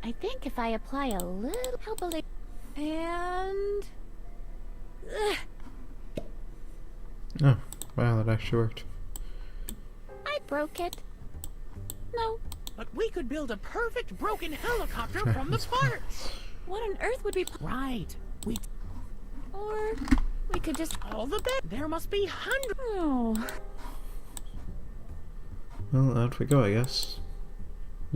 I think if I apply a little help a little... And... Ugh, Oh, wow, that actually worked. I broke it. No. But we could build a perfect broken helicopter from the parts. What on earth would be... Right. We... Or... We could just... All the bet. There must be hundreds. Oh... Well, out we go, I guess.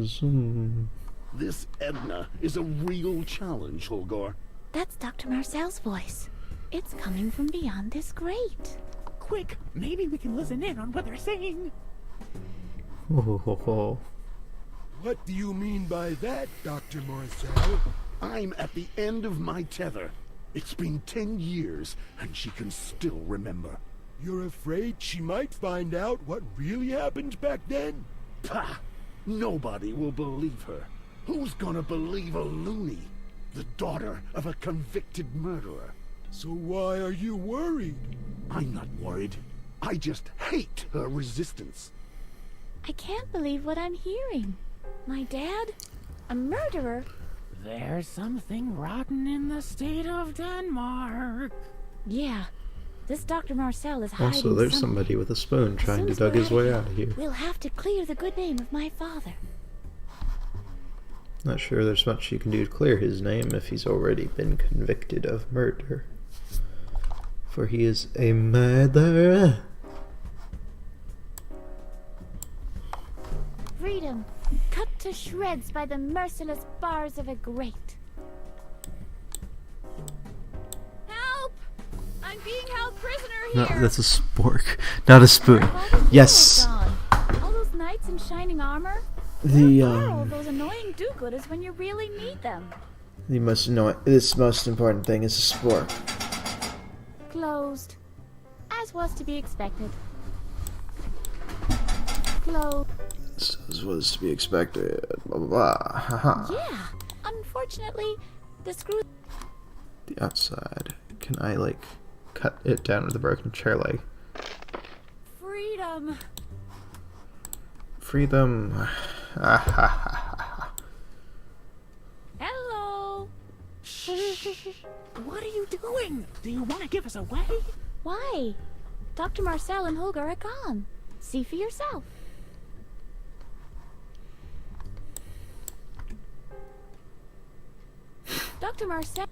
Zoom. This Edna is a real challenge, Holgar. That's Dr. Marcel's voice. It's coming from beyond this grate. Quick, maybe we can listen in on what they're saying. Ho ho ho ho. What do you mean by that, Dr. Marcel? I'm at the end of my tether. It's been 10 years, and she can still remember. You're afraid she might find out what really happened back then? Pah! Nobody will believe her. Who's gonna believe a loony? The daughter of a convicted murderer. So why are you worried? I'm not worried. I just hate her resistance. I can't believe what I'm hearing. My dad? A murderer? There's something rotten in the state of Denmark. Yeah. This Dr. Marcel is hiding Also, there's something. somebody with a spoon As trying soon to as dug we're his way out out of here. We'll have to clear the good name of my father. Not sure there's much you can do to clear his name if he's already been convicted of murder. For he is a murderer. Freedom, cut to shreds by the merciless bars of a grate. Help! I'm being held prisoner No, here. that's a spork, not a spoon. My father's Yes. hero is gone. All those knights in shining armor. The Where are all those annoying do-gooders when you really need them? This most important thing is a spork. Closed. As was to be expected. Closed. As was to be expected. Blah blah blah. Haha. Yeah. Unfortunately, the screw. The outside. Can I like cut it down with a broken chair leg? Freedom. Freedom. Hello. What are you doing? Do you want to give us away? Why? Dr. Marcel and Holger are gone. See for yourself. Dr. Marcel.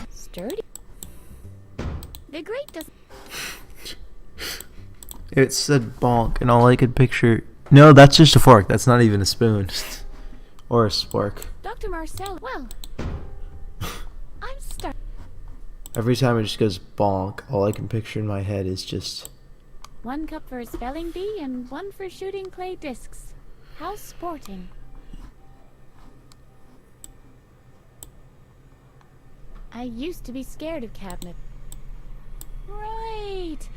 Sturdy. The great does. It said bonk, and all I could picture. No, that's just a fork. That's not even a spoon. Or a spork. Dr. Marcel. Well, I'm stuck. Every time it just goes bonk, all I can picture in my head is just. 1 cup for a spelling bee and 1 for shooting clay discs. How sporting. I used to be scared of cabinet. Right.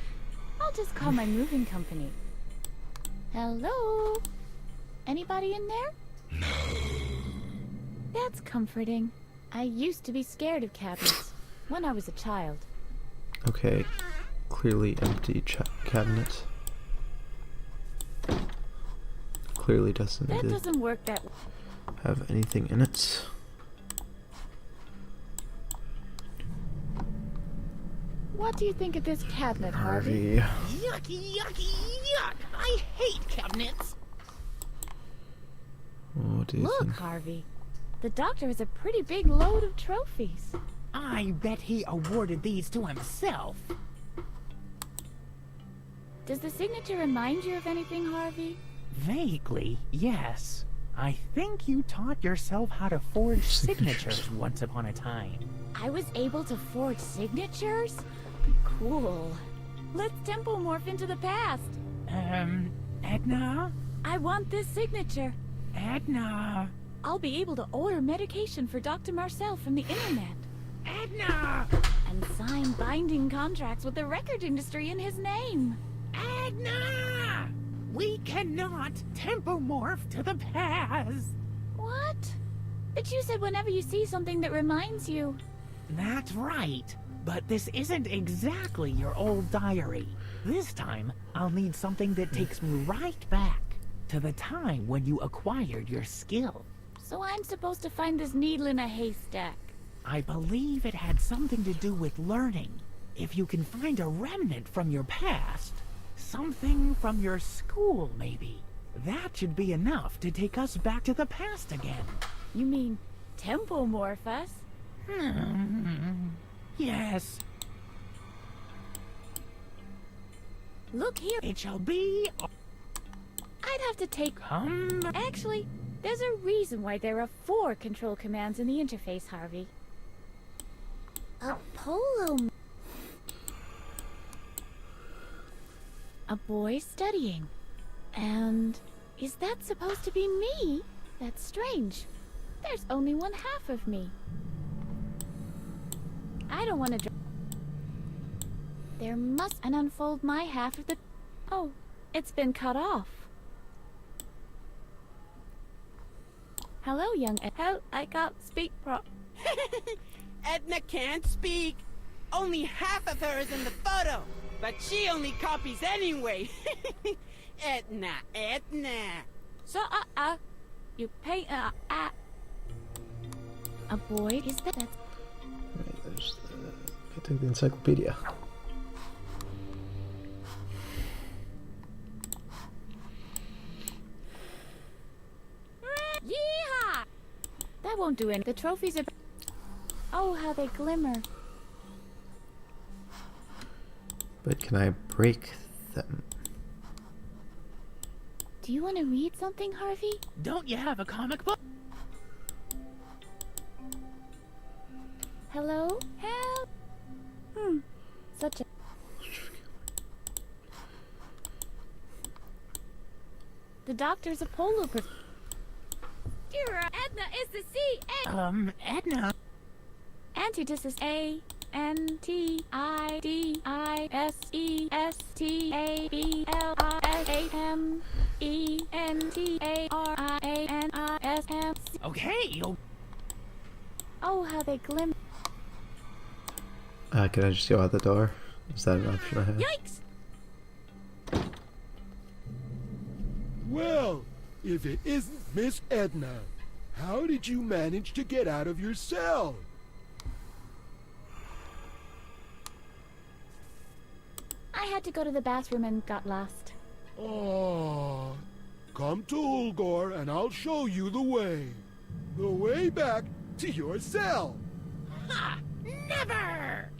I'll just call my moving company. Hello? Anybody in there? No. That's comforting. I used to be scared of cabinets when I was a child. Okay. Clearly empty cabinet. Clearly doesn't That doesn't work that way. have anything in it. What do you think of this cabinet, Harvey. Yucky, yucky, yuck! I hate cabinets. What do you Look, think? Harvey. The doctor has a pretty big load of trophies. I bet he awarded these to himself. Does the signature remind you of anything, Harvey? Vaguely, yes. I think you taught yourself how to forge signatures once upon a time. I was able to forge signatures? Cool. Let's tempo morph into the past. Edna? I want this signature. Edna? I'll be able to order medication for Dr. Marcel from the internet. Edna! And sign binding contracts with the record industry in his name. Edna! We cannot tempomorph to the past. What? But you said whenever you see something that reminds you. That's right. But this isn't exactly your old diary. This time, I'll need something that takes me right back to the time when you acquired your skill. So I'm supposed to find this needle in a haystack. I believe it had something to do with learning. If you can find a remnant from your past, something from your school maybe, that should be enough to take us back to the past again. You mean tempomorph us? Yes. Look here. It shall be. I'd have to take... Come. Actually, there's a reason why there are 4 control commands in the interface, Harvey. A polo... A boy studying. And is that supposed to be me? That's strange. There's only 1/2 of me. I don't want to... There must... And unfold my half of the... Oh, it's been cut off. Hello, young Ed. Hell, I can't speak Edna can't speak. Only half of her is in the photo, but she only copies anyway. Edna. So, you pay, A boy? Is that... Right, there's the... Take the encyclopedia. Yeehaw! That won't do any... The trophies are... Oh, how they glimmer. But can I break them? Do you want to read something, Harvey? Don't you have a comic book? Hello? Help! Such a... The doctor's a polo Edna is the C. Edna. Antidis is ANTIDISESTABLAMENTARIANISM. Okay. Oh, how they glimmer. Can I just go out the door? Is that an option I have? Yikes! Well, if it isn't Miss Edna, how did you manage to get out of your cell? I had to go to the bathroom and got lost. Oh, come to Ulgor and I'll show you the way. The way back to your cell. Ha! Never!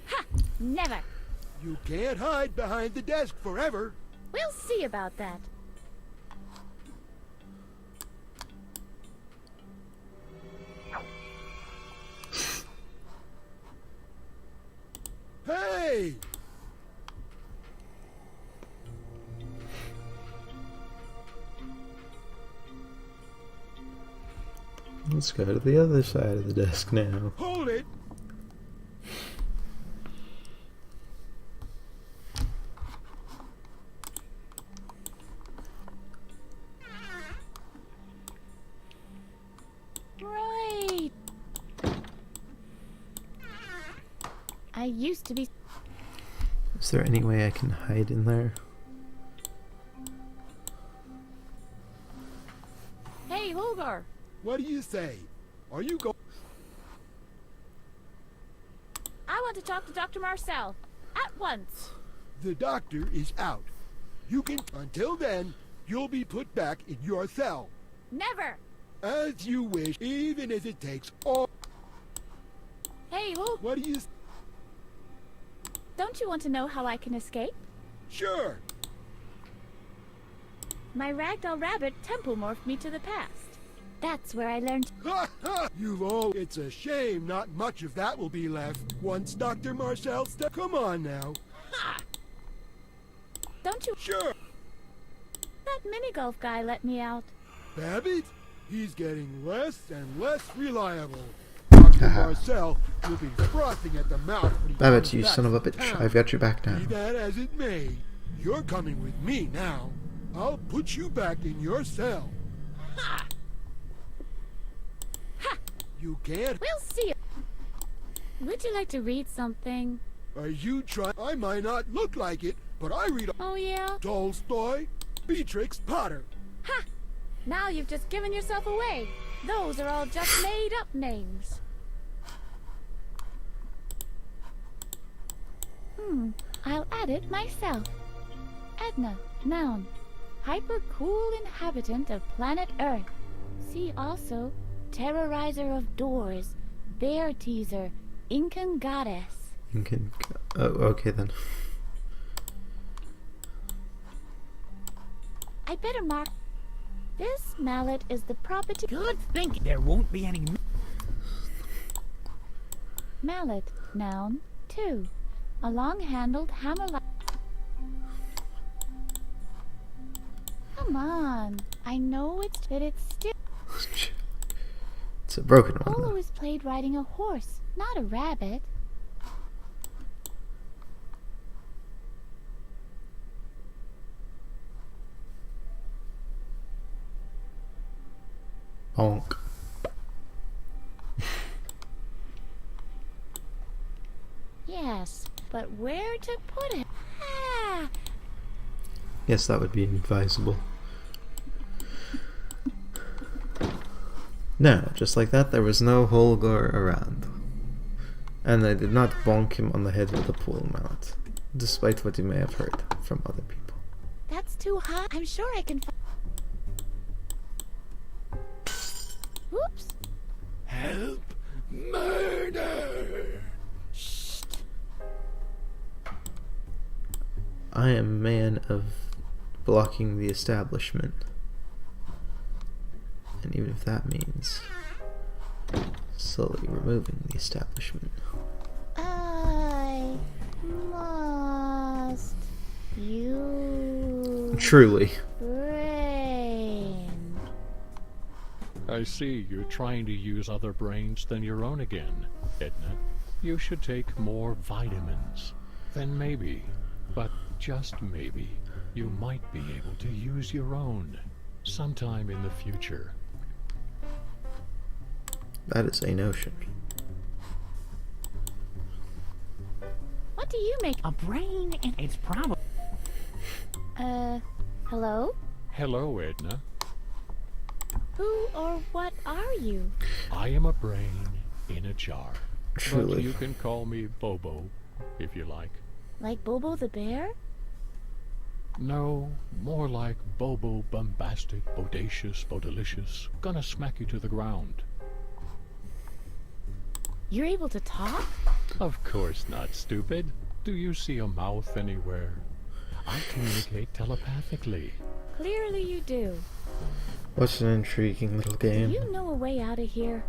Ha! Never! You can't hide behind the desk forever. We'll see about that. Hey! Let's go to the other side of the desk now. Hold it! Right. I used to be. Is there any way I can hide in there? Hey, Holgar. What do you say? Are you go? I want to talk to Dr. Marcel. At once. The doctor is out. You can. Until then, you'll be put back in your cell. Never. As you wish, even if it takes all. Hey, Holgar. What do you? Don't you want to know how I can escape? Sure. My ragdoll rabbit temple morphed me to the past. That's where I learned. Ha ha! It's a shame not much of that will be left once Dr. Marcel Come on now. Ha! Don't you? Sure. That mini-golf guy let me out. Babbitt? He's getting less and less reliable. Dr. Marcel will be frothing at the mouth when he Babbitt, comes you back son of a from bitch. town. I've got your back now. Be that as it may, you're coming with me now. I'll put you back in your cell. Ha! Ha! You can't. We'll see. Would you like to read something? Are you trying? I might not look like it, but I read Oh, yeah? Tolstoy, Beatrix Potter. Ha! Now you've just given yourself away. Those are all just made-up names. I'll add it myself. Edna, noun. Hyper-cool inhabitant of planet Earth. See also, terrorizer of doors, bear teaser, Incan goddess. Incan. Oh, okay then. I better mark. This mallet is the property. Good thinking. There won't be any. Mallet, noun, 2. A long-handled hammer. Come on. I know it's still. It's a broken one. Polo Though. is played riding a horse, not a rabbit. Bonk. Yes, but where to put it? Ah! Yes, that would be advisable. No, just like that, there was no Holgar around. And I did not bonk him on the head with a pool mallet, despite what you may have heard from other people. That's too high. I'm sure I can. Whoops. Help! Murder! I am a man of blocking the establishment. And even if that means slowly removing the establishment. I must Truly. Brain. I see you're trying to use other brains than your own again, Edna. You should take more vitamins. Then maybe, but just maybe, you might be able to use your own sometime in the future. That is a notion. What do you make? A brain, and it's probably... Hello? Hello, Edna. Who or what are you? I am a brain in a jar. But Truly. you can call me Bobo, if you like. Like Bobo the bear? No, more like Bobo bombastic, bodacious, bodilicious. Gonna smack you to the ground. You're able to talk? Of course not, stupid. Do you see a mouth anywhere? I communicate telepathically. Clearly you do. What's an intriguing little Do game? you know a way out of here?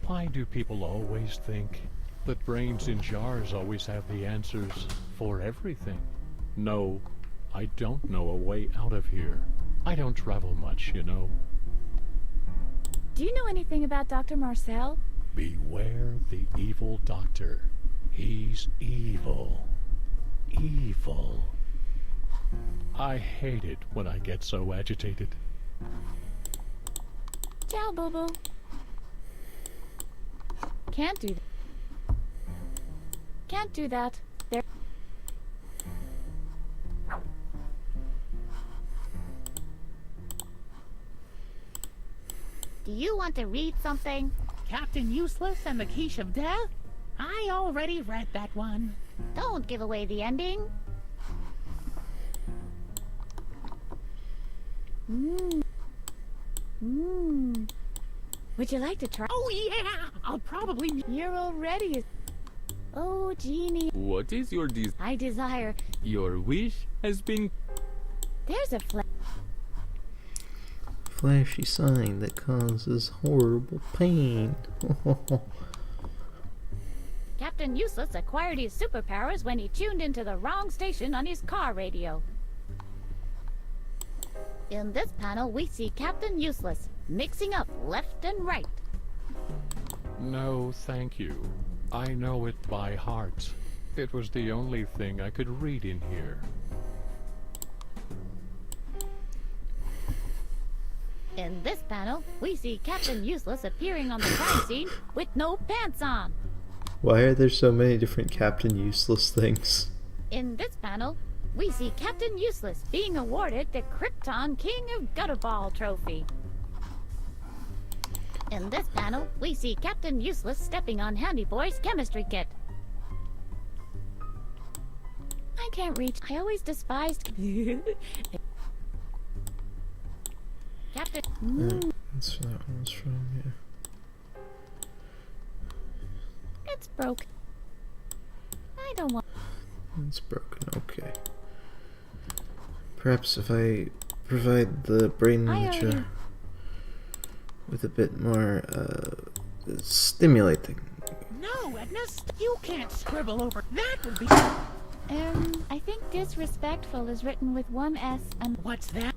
Why do people always think that brains in jars always have the answers for everything? No, I don't know a way out of here. I don't travel much, you know. Do you know anything about Dr. Marcel? Beware the evil doctor. He's evil. Evil. I hate it when I get so agitated. Ciao, Bobo. Can't do that. Can't do that. There. Do you want to read something? Captain Useless and the Quiche of Death? I already read that one. Don't give away the ending. Would you like to try? Oh yeah! I'll probably... You're already. Oh, genie. What is your I desire. Your wish has been... There's a Flashy sign that causes horrible pain. Captain Useless acquired his superpowers when he tuned into the wrong station on his car radio. In this panel, we see Captain Useless mixing up left and right. No, thank you. I know it by heart. It was the only thing I could read in here. In this panel, we see Captain Useless appearing on the crime scene with no pants on. Why are there so many different Captain Useless things? In this panel, we see Captain Useless being awarded the Krypton King of Gutterball trophy. In this panel, we see Captain Useless stepping on Handy Boy's chemistry kit. I can't reach. I always despised. Captain... That's that one's from here. It's broke. I don't want. It's broken, okay. Perhaps if I provide the brain I in the already- jar with a bit more stimulating. No, Edna, you can't scribble over. That would be... I think disrespectful is written with one S and. What's that?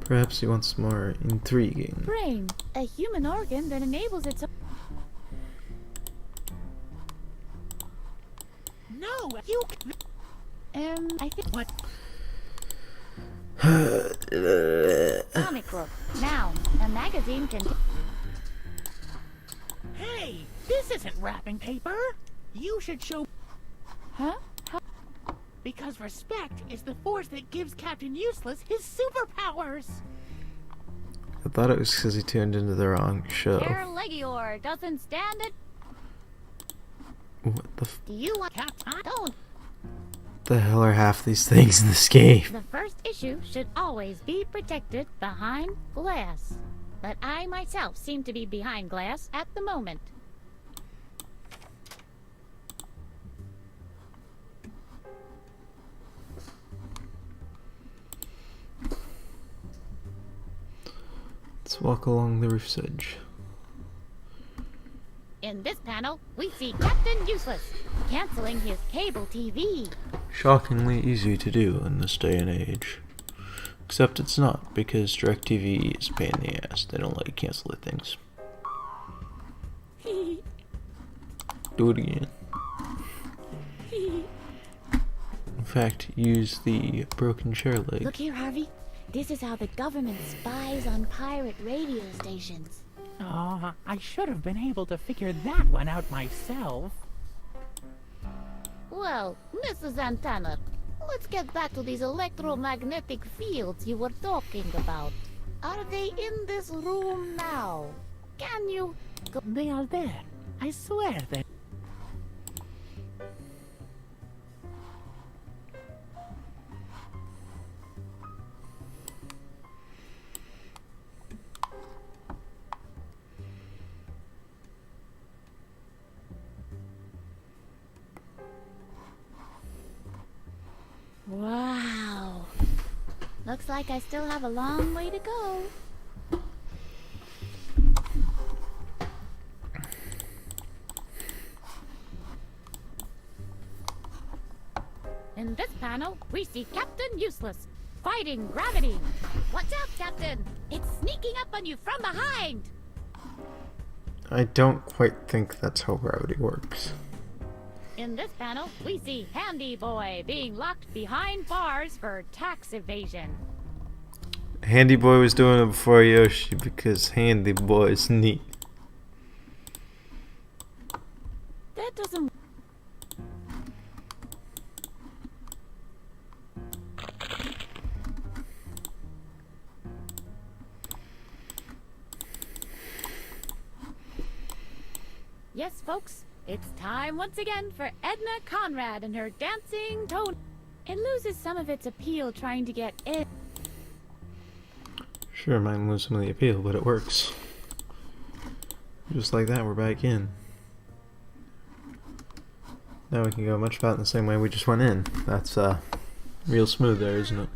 Perhaps he wants more intriguing. Brain, a human organ that enables its. No, you... I think. What? Comic book. Noun. A magazine can... Hey, this isn't wrapping paper. You should show... Huh? How? Because respect is the force that gives Captain Useless his superpowers. I thought it was because he tuned into the wrong show. Herr Legior doesn't stand it. What the Do you want... Don't. the hell are half these things in this game? The first issue should always be protected behind glass. But I myself seem to be behind glass at the moment. Let's walk along the roof's edge. In this panel, we see Captain Useless canceling his cable TV. Shockingly easy to do in this day and age. Except it's not, because DirecTV is a pain in the ass. They don't let you cancel their things. Do it again. In fact, use the broken chair leg. Look here, Harvey. This is how the government spies on pirate radio stations. Oh, I should have been able to figure that one out myself. Well, Mrs. Antenna, let's get back to these electromagnetic fields you were talking about. Are they in this room now? Can you go? They are there. I swear that. Wow. Looks like I still have a long way to go. In this panel, we see Captain Useless, fighting gravity. Watch out, Captain! It's sneaking up on you from behind! I don't quite think that's how gravity works. In this panel, we see Handy Boy being locked behind bars for tax evasion. Handy Boy was doing it before Yoshi because Handy Boy is neat. That doesn't... Yes, folks, it's time once again for Edna Conrad and her dancing tone. It loses some of its appeal trying to get in. Sure, mine lose some of the appeal, but it works. Just like that, we're back in. Now we can go much about in the same way we just went in. That's real smooth there, isn't it?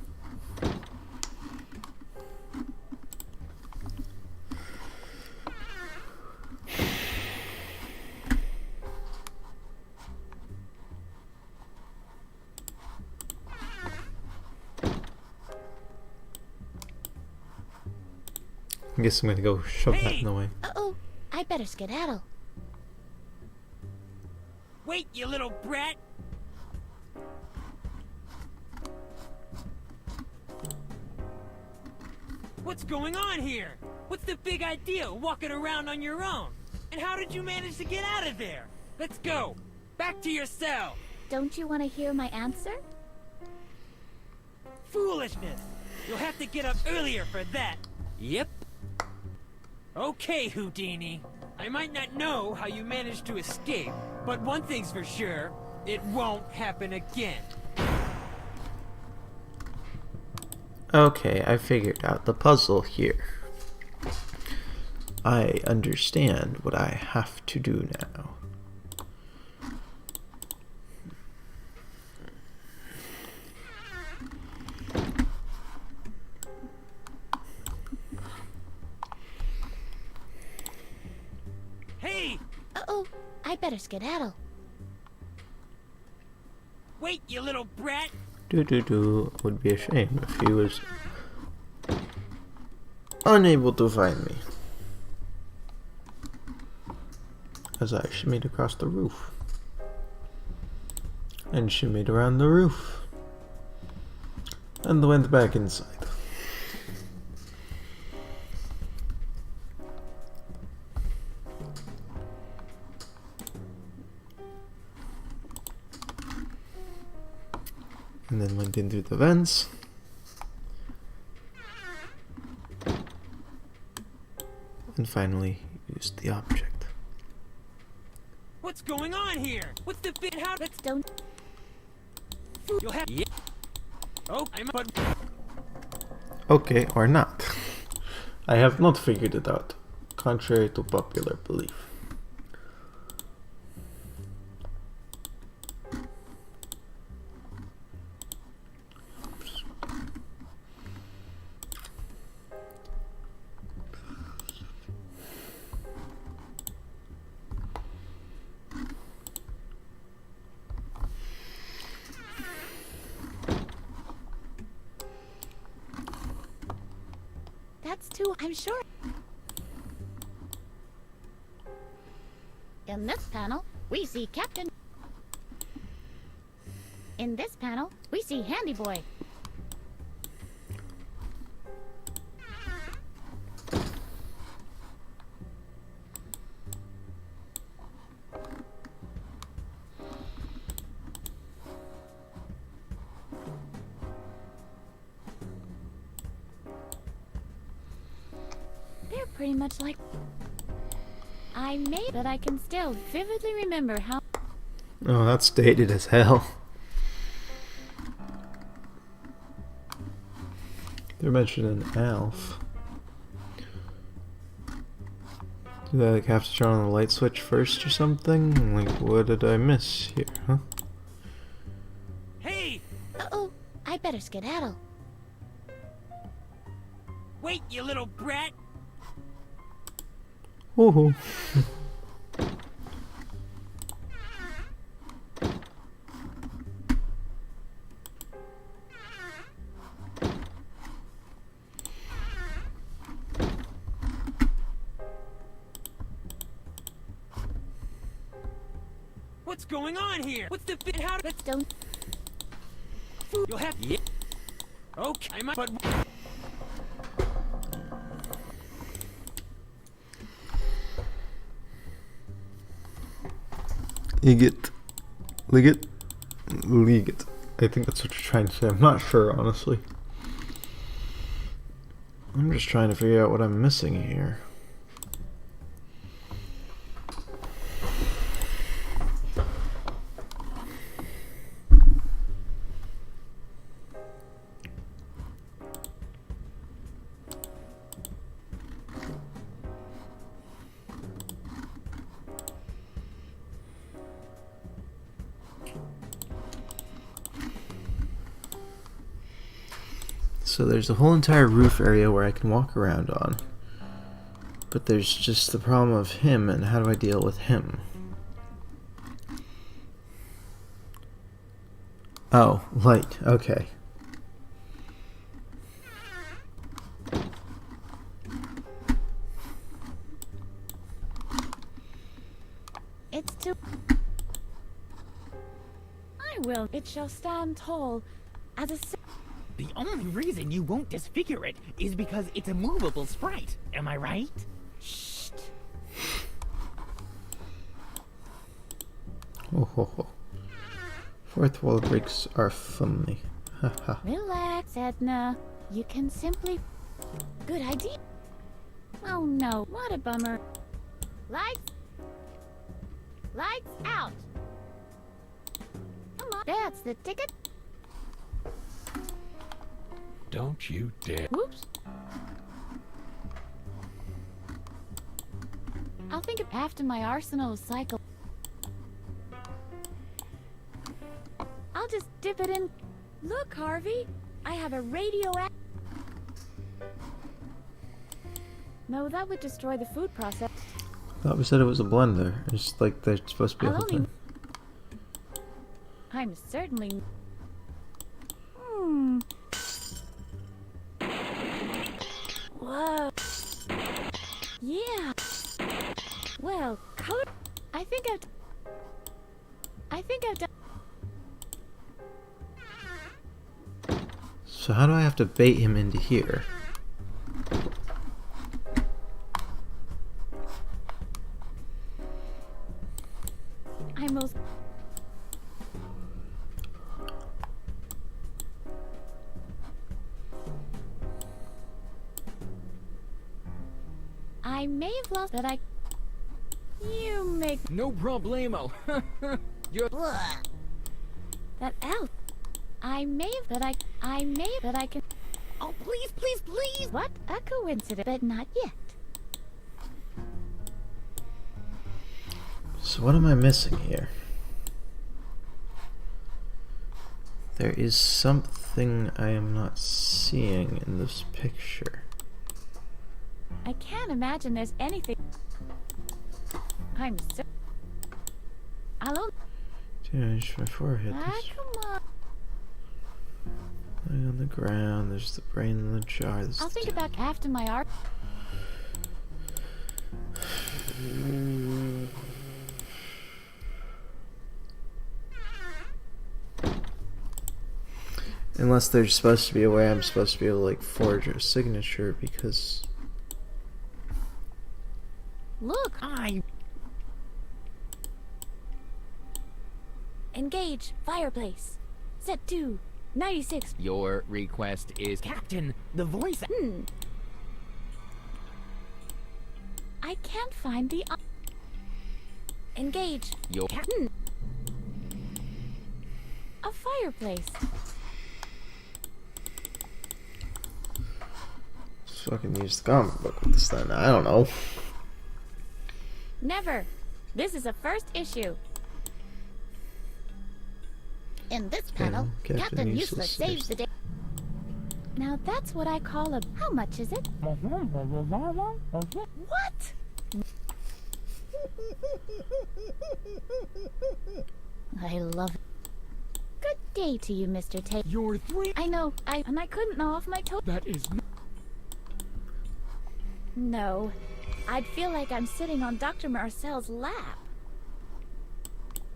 I guess I'm gonna go shove that in the way. Uh-oh, I better skedaddle. Wait, you little brat! What's going on here? What's the big idea, walking around on your own? And how did you manage to get out of there? Let's go! Back to your cell! Don't you want to hear my answer? Foolishness! You'll have to get up earlier for that. Yep. Okay, Houdini. I might not know how you managed to escape, but one thing's for sure, it won't happen again. Okay, I figured out the puzzle here. I understand what I have to do now. Hey! Uh-oh, I better skedaddle. Wait, you little brat! Would be a shame if he was unable to find me. As I shimmied across the roof. And shimmied around the roof. And went back inside. And then went in through the vents. And finally used the object. What's going on here? What's the big how? Let's don't... You'll have... Yeah. Oh, I'm... But... Okay, or not. I have not figured it out, contrary to popular belief. That's too, I'm sure. In this panel, we see Captain. In this panel, we see Handy Boy. They're pretty much like I made, but I can still vividly remember how. Oh, that's dated as hell. They're mentioning Alf. Do I like have to turn on the light switch first or something? Like, what did I miss here, huh? Hey! Uh-oh, I better skedaddle. Wait, you little brat! Woohoo. What's going on here? What's the fit? How? Let's don't. You'll have. Yeah. Okay, but. Liget. Liget. I think that's what you're trying to say. I'm not sure, honestly. I'm just trying to figure out what I'm missing here. So there's a whole entire roof area where I can walk around on. But there's just the problem of him, and how do I deal with him? Oh, light. Okay. It's too. I will. It shall stand tall as a. The only reason you won't disfigure it is because it's a movable sprite. Am I right? Shh. Oh ho ho. Fourth wall breaks are funny. Haha. Relax, Edna. You can simply. Good idea. Oh no, what a bummer. Lights. Lights out. Come on. That's the ticket. Don't you dare. Whoops. I'll think of after my arsenal cycle. I'll just dip it in. Look, Harvey. I have a radioactive. No, that would destroy the food process. I thought we said it was a blender. It's like they're supposed to be a whole thing. I'm certainly. Whoa. Yeah. Well, color. I think I've done. So how do I have to bait him into here? I most. I may have lost that I. You make. No problemo. You're. That elf. I may have that I can. Oh, please, please, please! What a coincidence, but not yet. So what am I missing here? There is something I am not seeing in this picture. I can't imagine there's anything. I'm so. I'll. Damage my forehead. Ah, come on. Lying on the ground, there's the brain in the jar. I'll think about after my art. Unless there's supposed to be a way I'm supposed to be able to like forge a signature, because Look, engage fireplace. Set 2, 96. Your request is Captain, the voice. I can't find the engage your a fireplace. let's fucking use the comic book with this then. I don't know. Never. This is a first issue. In this panel, Captain Captain Useless Useless saves the day. Now that's what I call a. How much is it? What? I love it. Good day to you, Mr. Tate. You're 3. I know. I couldn't gnaw off my toe. That is No. I'd feel like I'm sitting on Dr. Marcel's lap.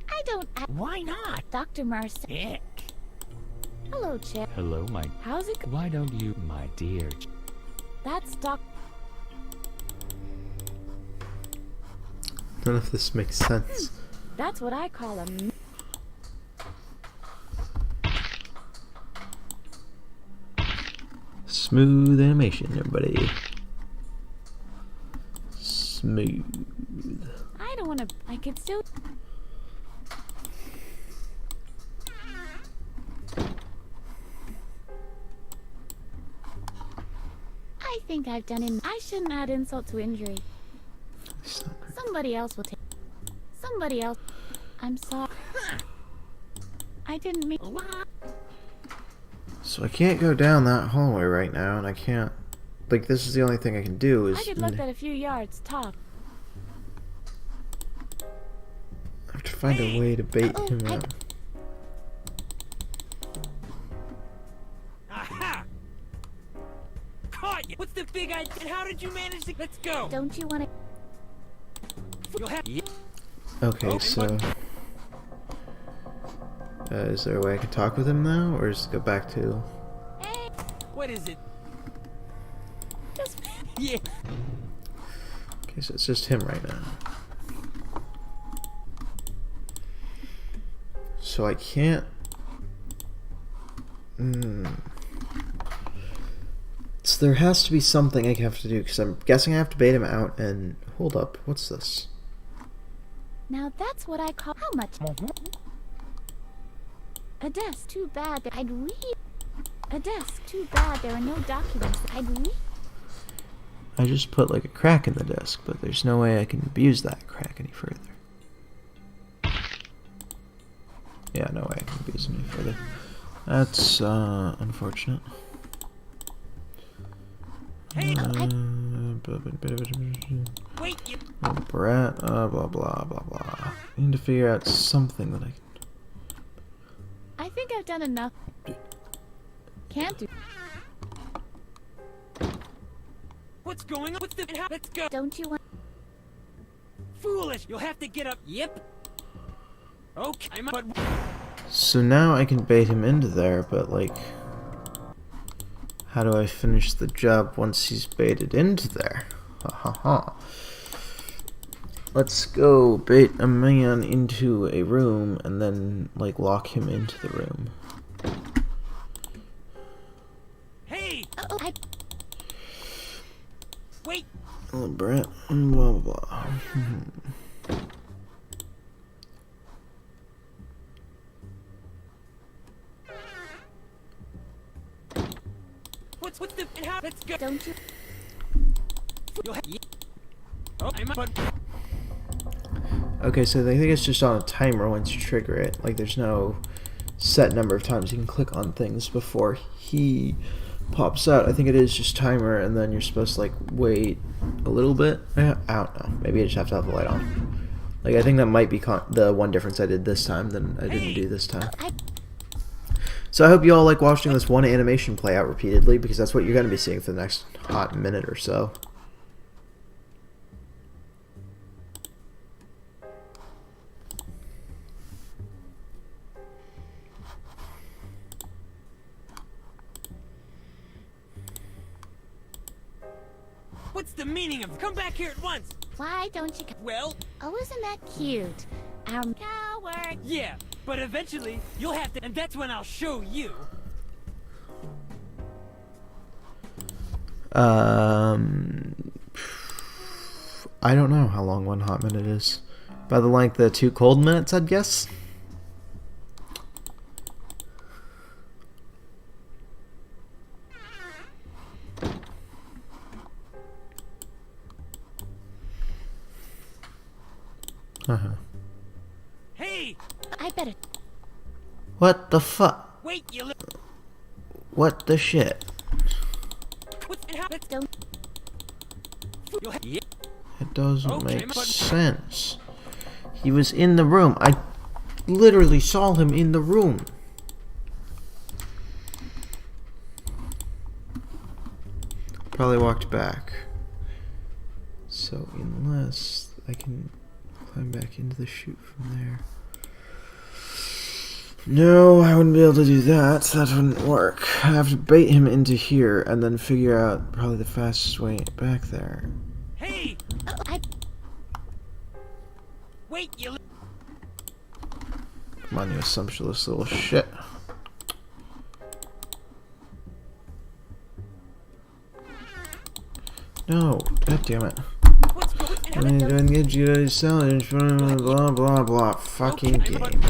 I don't. Why not? Dr. Marcel. Ick. Hello, Chair. hello, my. How's it? Why don't you, my dear? That's Doc. None of this makes sense. That's what I call a. Smooth animation, everybody. Smooth. I don't want to. I could still. I think I've done it. I shouldn't add insult to injury. Somebody else will take. Somebody else. I'm sorry. I didn't mean. So I can't go down that hallway right now, and I can't. Like, this is the only thing I can do is. I could look at a few yards top. I have to find a way to bait him out. Aha! Caught you! What's the big idea? And how did you manage to... Let's go! Don't you want to? You'll have... Okay, so. Is there a way I can talk with him now, or just go back to. Hey! What is it? Just. Yeah! Okay, so it's just him right now. So I can't. So there has to be something I have to do, because I'm guessing I have to bait him out and. Hold up, what's this? Now that's what I call. How much? A desk. Too bad that I'd read. A desk. Too bad there are no documents that I'd read. I just put like a crack in the desk, but there's no way I can abuse that crack any further. Yeah, no way I can abuse it any further. That's unfortunate. Hey! Wait! You... Oh, brat, blah blah blah blah. I need to figure out something that I can. I think I've done enough. Can't do. What's going on? What's the... Let's go! Don't you want? Foolish! You'll have to get up... Yep! Okay, but... So now I can bait him into there, but like, how do I finish the job once he's baited into there? Ha ha ha. Let's go bait a man into a room and then like lock him into the room. Hey! I. Wait! Oh, Brett, blah blah blah. What's the... How... Let's go! Don't you? You'll have... Oh, I'm up, but... Okay, so I think it's just on a timer once you trigger it. Like, there's no set number of times you can click on things before he pops out. I think it is just timer, and then you're supposed to, like, wait a little bit. I don't know. Maybe I just have to have the light on. Like, I think that might be the one difference I did this time than I didn't do this time. So I hope you all like watching this one animation play out repeatedly, because that's what you're going to be seeing for the next hot minute or so. What's the meaning of come back here at once? Why don't you? Well, Oh, isn't that cute? Coward. yeah, but eventually you'll have to, and that's when I'll show you. I don't know how long 1 hot minute is. By the length of 2 cold minutes, I'd guess. Hey! I better. What the fuck? Wait, you What the shit? what's it happen? Don't. Yeah. It doesn't Okay, make but- sense. He was in the room. I literally saw him in the room. Probably walked back. So unless I can climb back into the chute from there. No, I wouldn't be able to do that. That wouldn't work. I have to bait him into here and then figure out probably the fastest way back there. Hey! I. Wait, you Come on, you sumptuous little shit. No, god damn it. what's going I'm gonna get you to sell it, blah blah blah. Fucking game.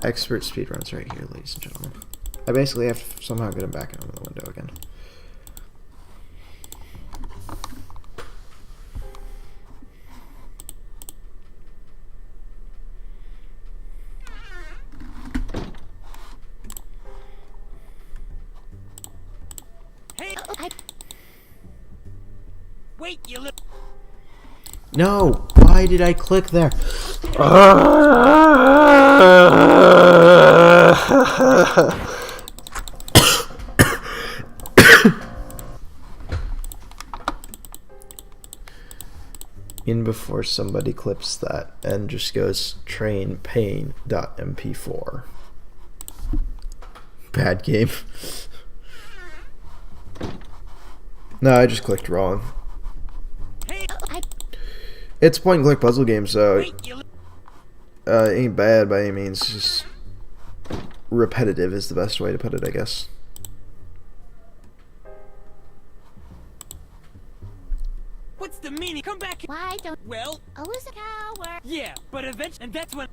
Expert speedruns right here, ladies and gentlemen. I basically have to somehow get him back into the window again. Hey! I. Wait, you little. No! Why did I click there? In before somebody clips that and just goes train pain.mp4. Bad game. No, I just clicked wrong. Hey! I. It's point and click puzzle game, so Wait, you ain't bad by any means. Just repetitive is the best way to put it, I guess. what's the meaning? Come back here. Why don't. Well, Oh, is a coward. yeah, but eventually, and that's when.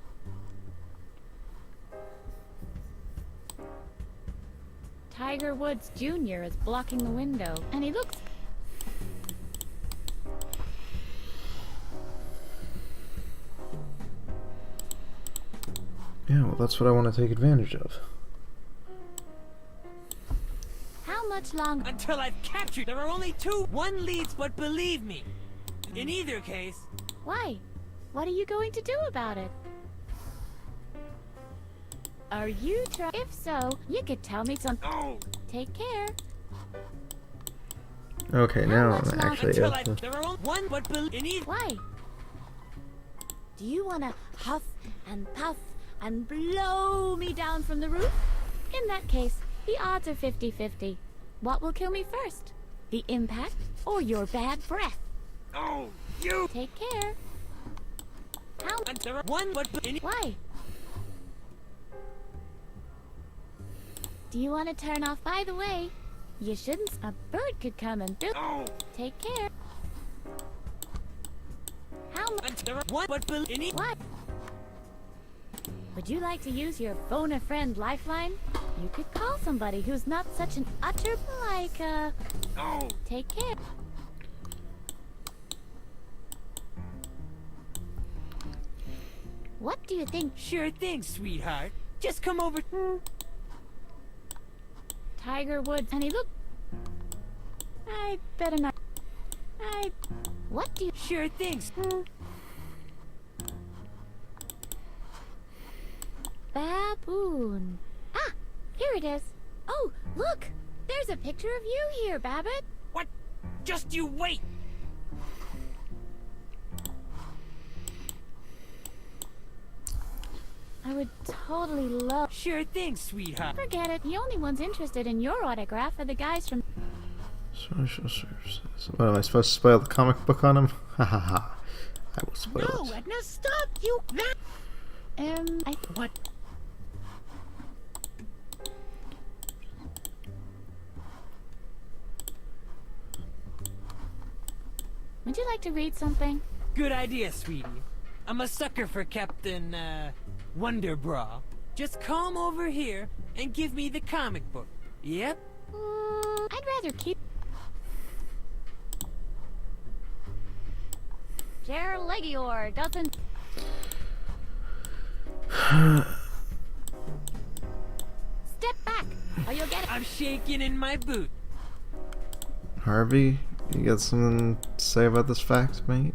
Tiger Woods Jr. is blocking the window, and he looks. Yeah, well, that's what I want to take advantage of. How much longer? Until I've captured. There are only 2. One leads, but believe me, in either case. Why? What are you going to do about it? Are you trying? If so, you could tell me something. Oh! Take care. Okay, now much I'm longer actually Until able I. to... There are only 1, but in either. Why? Do you want to huff and puff and blow me down from the roof? In that case, the odds are 50-50. What will kill me first? The impact or your bad breath? Oh, you! Take care. How? And there are 1, but in. Why? Do you want to turn off? By the way, you shouldn't. A bird could come and build. Oh! Take care. How much? And there are 1, but in either. What? Would you like to use your phone a friend lifeline? You could call somebody who's not such an utter like Oh! take care. What do you think? Sure thing, sweetheart. Just come over. Tiger Woods, and he look. I better not. What do you? Sure things. baboon. Ah, here it is. Oh, look! There's a picture of you here, Babbit. What? Just you wait! I would totally love... Sure thing, sweetheart. Forget it. The only ones interested in your autograph are the guys from... Social services. What, am I supposed to spoil the comic book on him? Ha ha ha. I will spoil No, it. Edna, stop! You... What? Would you like to read something? Good idea, sweetie. I'm a sucker for Captain, Wonder Bra. Just come over here and give me the comic book. Yep. I'd rather keep... Gerald Legior doesn't... Step back, or you'll get it. I'm shaking in my boot. Harvey, you got something to say about this fact, mate?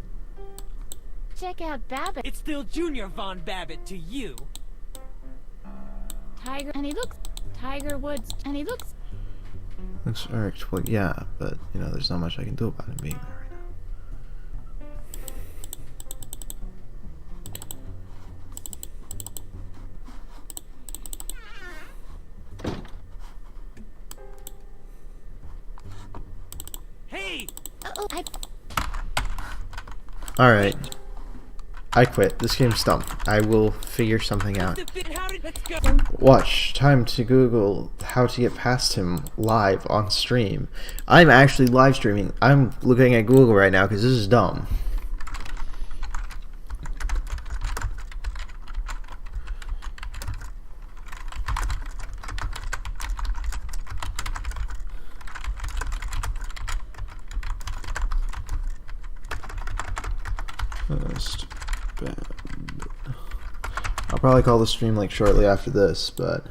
Check out Babbit. It's still Junior Von Babbitt to you. Tiger, and he looks... Tiger Woods, and he looks... Looks irked. Well, yeah, but, you know, there's not much I can do about him being there right now. Hey! Uh-oh, Alright. I quit. This game's dumb. I will figure something out. Let's go. Watch. Time to Google how to get past him live on stream. I'm actually live streaming. I'm looking at Google right now because this is dumb. I'll probably call the stream like shortly after this, but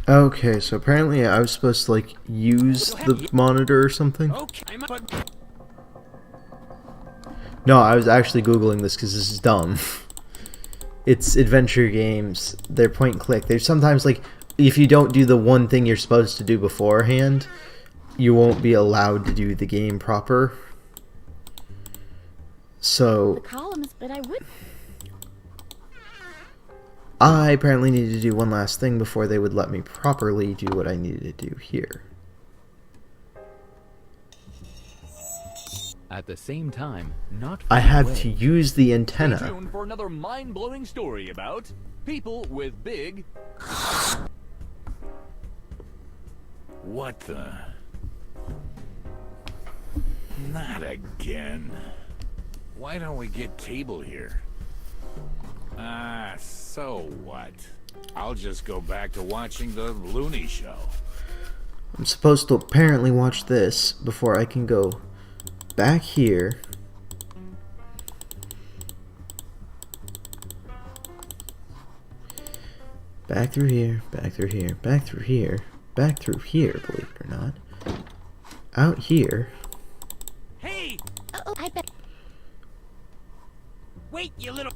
okay, so apparently I was supposed to like use the monitor or something. Okay, No, I was actually Googling this because this is dumb. It's adventure games. They're point and click. There's sometimes like if you don't do the one thing you're supposed to do beforehand, you won't be allowed to do the game proper. So the columns, but I would... I apparently needed to do one last thing before they would let me properly do what I needed to do here. At the same time, not I far had away, to use the Stay antenna. tuned for another mind-blowing story about people with big... What the... Not again. Why don't we get cable here? Ah, so what? I'll just go back to watching the Looney Show. I'm supposed to apparently watch this before I can go back here. Back through here, back through here, back through here, back through here, believe it or not. Out here. Hey! Uh-oh, I bet... Wait, you little...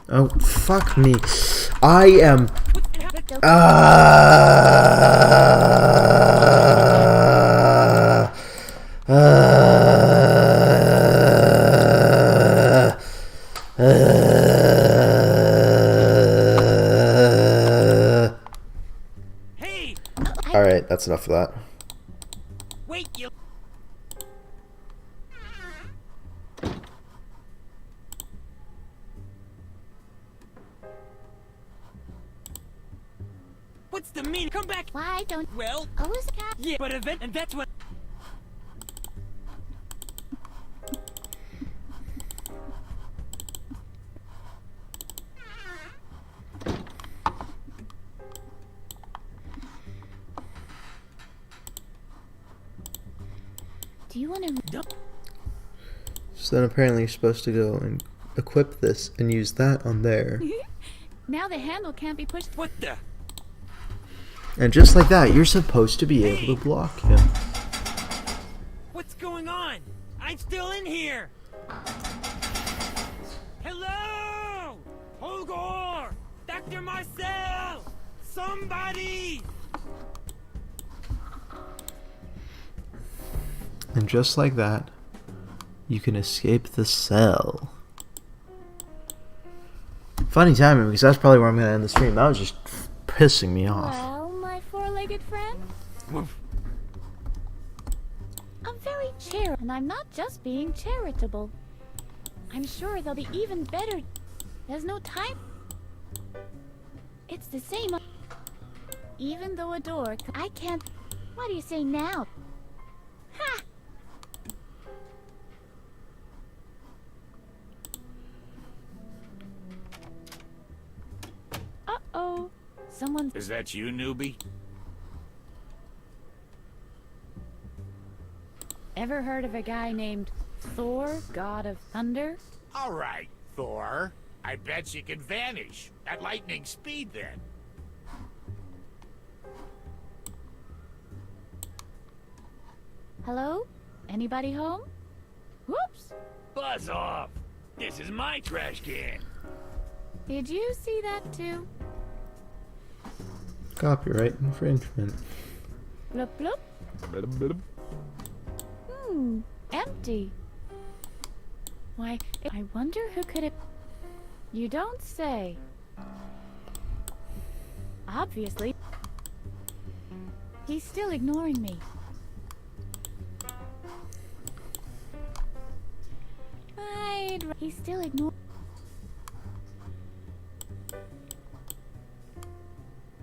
Oh, fuck me. I am... Hey! Alright, that's enough of that. Wait, you... What's the meaning? Come back! Why don't... Well... Oh, is cat? Yeah, but event... And that's what... Do you want to... So then apparently you're supposed to go and equip this and use that on there. Now the handle can't be pushed. What the... And just like that, you're supposed to be able to block him. What's going on? I'm still in here! Hello! Holgor! Dr. Marcel! Somebody! And just like that, you can escape the cell. Funny timing, because that's probably where I'm going to end the stream. That was just pissing me off. Well, my four-legged friend? I'm very charitable, and I'm not just being charitable. I'm sure they'll be even better. There's no time. It's the same. Even though a door, I can't... What do you say now? Ha! Uh-oh. Someone... Is that you, newbie? Ever heard of a guy named Thor, God of Thunder? All right, Thor. I bet you can vanish at lightning speed then. Hello? Anybody home? Whoops! Buzz off! This is my trash can. Did you see that too? Copyright infringement. Bloop bloop. Empty. Why, I wonder who could have... You don't say. Obviously. He's still ignoring me. He's still ignoring...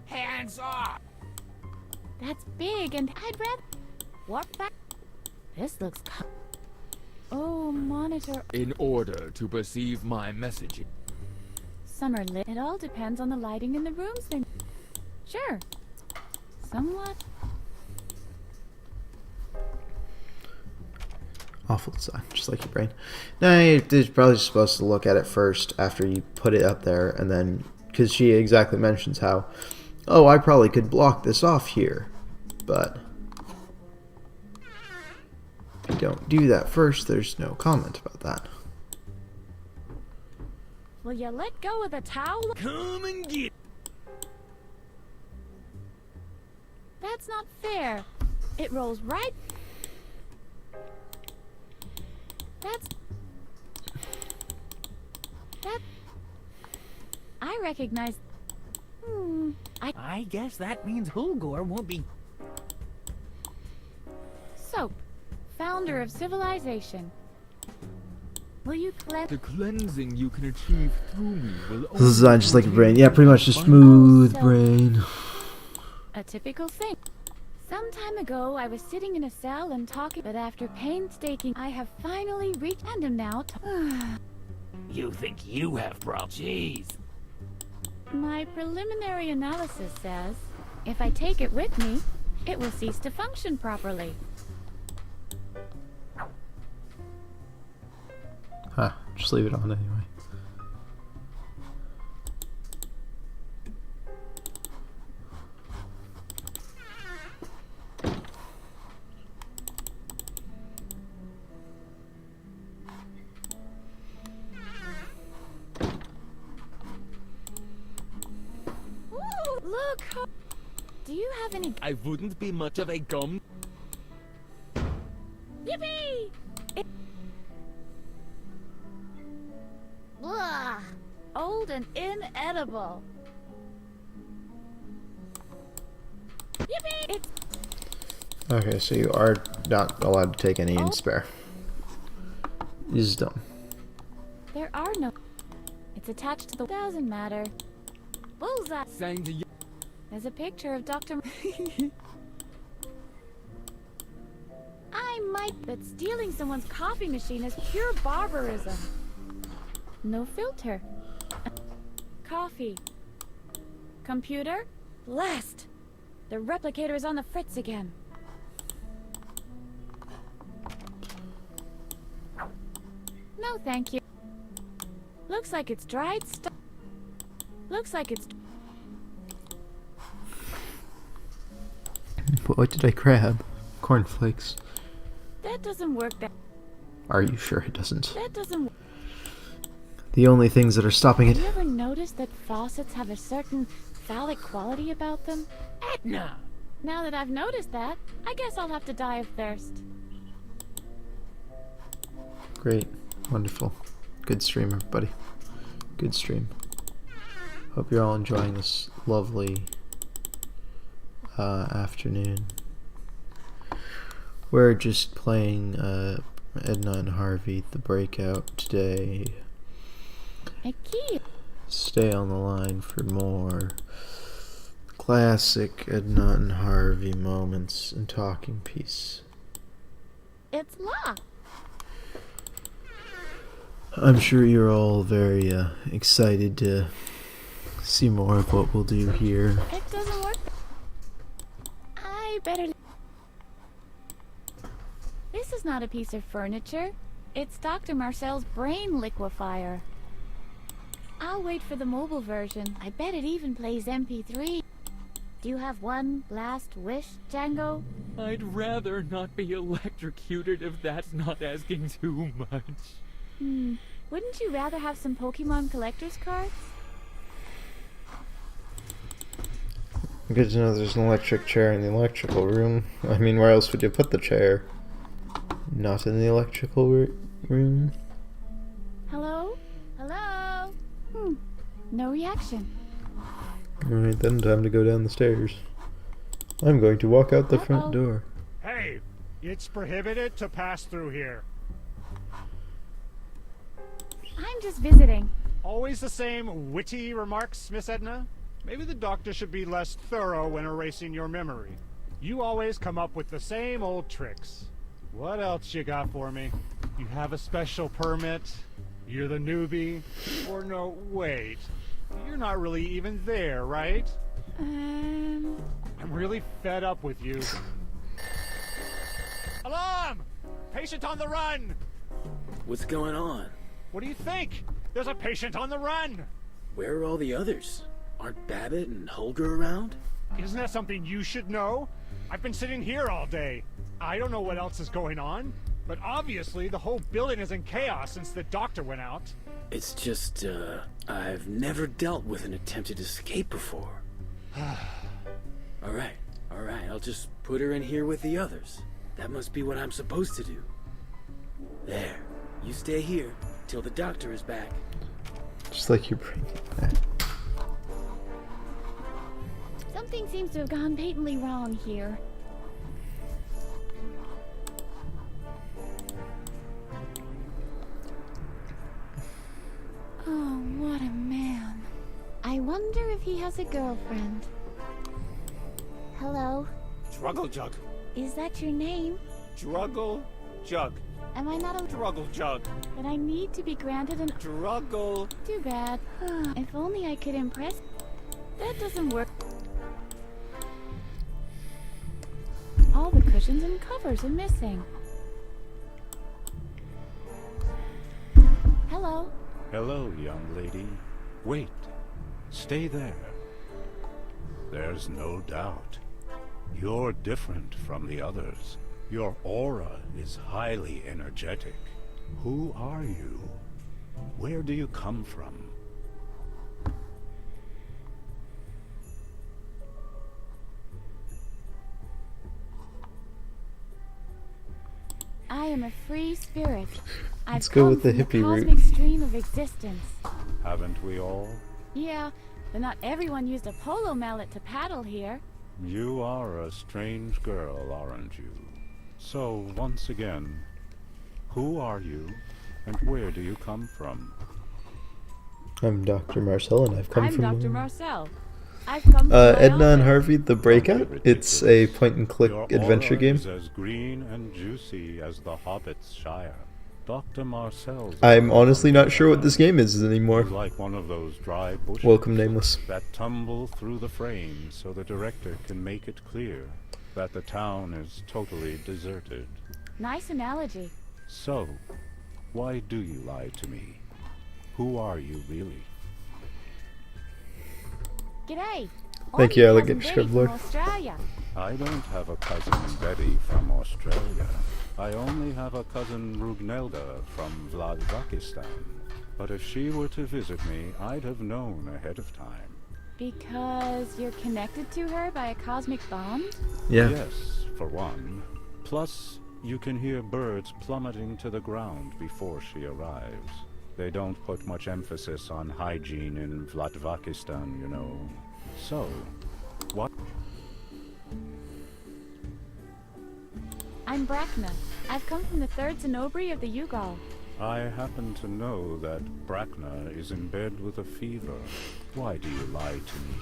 Hands off! That's big and I'd rather... Walk back. This looks... Oh, monitor... In order to perceive my messaging. Summer lit. It all depends on the lighting in the rooms then. Sure. Somewhat. Awful design, just like your brain. Now you're probably supposed to look at it first after you put it up there, and then, because she exactly mentions how, oh, I probably could block this off here, but if you don't do that first, there's no comment about that. Will you let go of the towel? Come and get... That's not fair. It rolls right... That... I recognize... I guess that means Holgor won't be... Soap. Founder of civilization. Will you cleanse... The cleansing you can achieve through me will This is designed just like your brain. Yeah, pretty much a smooth brain. A typical thing. Some time ago, I was sitting in a cell and talking, but after painstaking, I have finally reached and am now... You think you have problems? Jeez. My preliminary analysis says, if I take it with me, it will cease to function properly. Huh, just leave it on anyway. Look! Do you have any... I wouldn't be much of a gum. Yippee! Ugh. cold and inedible. Yippee! It's Okay, so you are not allowed to take any in spare. This is dumb. there are no. It's attached to the. Doesn't matter. Bullseye. Saying to you. There's a picture of Dr. I might, but stealing someone's coffee machine is pure barbarism. No filter. Coffee. Computer. Blast! The replicator is on the fritz again. No, thank you. Looks like it's dried stuff. Looks like it's. What did I grab? Cornflakes. That doesn't work. Are you sure it doesn't? That doesn't. The only things that are stopping it. Have you ever noticed that faucets have a certain phallic quality about them? Edna! Now that I've noticed that, I guess I'll have to die of thirst. Great. Wonderful. Good stream, everybody. Good stream. Hope you're all enjoying this lovely afternoon. We're just playing Edna and Harvey, the Breakout today. A key. Stay on the line for more classic Edna and Harvey moments and talking piece. It's locked. I'm sure you're all very excited to see more of what we'll do here. It doesn't work. I better. This is not a piece of furniture. It's Dr. Marcel's brain liquefier. I'll wait for the mobile version. I bet it even plays MP3. Do you have one last wish, Django? I'd rather not be electrocuted if that's not asking too much. Wouldn't you rather have some Pokemon collector's cards? Good to know there's an electric chair in the electrical room. I mean, where else would you put the chair? Not in the electrical room. Hello? Hello? No reaction. Alright then, time to go down the stairs. I'm going to walk out the front door. Hey! It's prohibited to pass through here. I'm just visiting. Always the same witty remarks, Miss Edna? Maybe the doctor should be less thorough when erasing your memory. You always come up with the same old tricks. What else you got for me? You have a special permit? You're the newbie? Or no, wait. You're not really even there, right? I'm really fed up with you. Alarm! Patient on the run! What's going on? What do you think? There's a patient on the run! Where are all the others? Aren't Babbitt and Holger around? Isn't that something you should know? I've been sitting here all day. I don't know what else is going on, but obviously the whole building is in chaos since the doctor went out. It's just, I've never dealt with an attempted escape before. Alright, I'll just put her in here with the others. That must be what I'm supposed to do. There, you stay here till the doctor is back. Just like you bring it back. Something seems to have gone patently wrong here. Oh, what a man. I wonder if he has a girlfriend. Hello? Struggle Jug. Is that your name? Struggle Jug. Am I not a Struggle Jug. But I need to be granted an Struggle. Too bad. If only I could impress. That doesn't work. All the cushions and covers are missing. Hello? Hello, young lady. Wait. Stay there. There's no doubt. You're different from the others. Your aura is highly energetic. Who are you? Where do you come from? I am a free spirit. Let's I've go come with the from hippie route. cosmic stream of existence. haven't we all? Yeah, but not everyone used a polo mallet to paddle here. You are a strange girl, aren't you? So, once again, who are you, and where do you come from? I'm Dr. Marcel, and I've come from... I'm Dr. Marcel. I've come from Edna and Harvey, The Breakout. It's a point-and-click adventure game. Is as green and juicy as the Hobbit's Shire. Dr. Marcel's... I'm honestly not sure what this game is anymore. Like one of those dry bushes Welcome, Nameless. that tumble through the frame so the director can make it clear that the town is totally deserted. Nice analogy. So, why do you lie to me? Who are you really? G'day. Thank you, Cousin Alligator Betty Scribbler. from Australia. I don't have a cousin Betty from Australia. I only have a cousin Rugnelda from Vladivostok. But if she were to visit me, I'd have known ahead of time. Because you're connected to her by a cosmic bond? Yeah. Yes, for one. Plus, you can hear birds plummeting to the ground before she arrives. They don't put much emphasis on hygiene in Vladivostok, you know. So, what? I'm Brackna. I've come from the third Cenobri of the Ugal. I happen to know that Brackna is in bed with a fever. Why do you lie to me?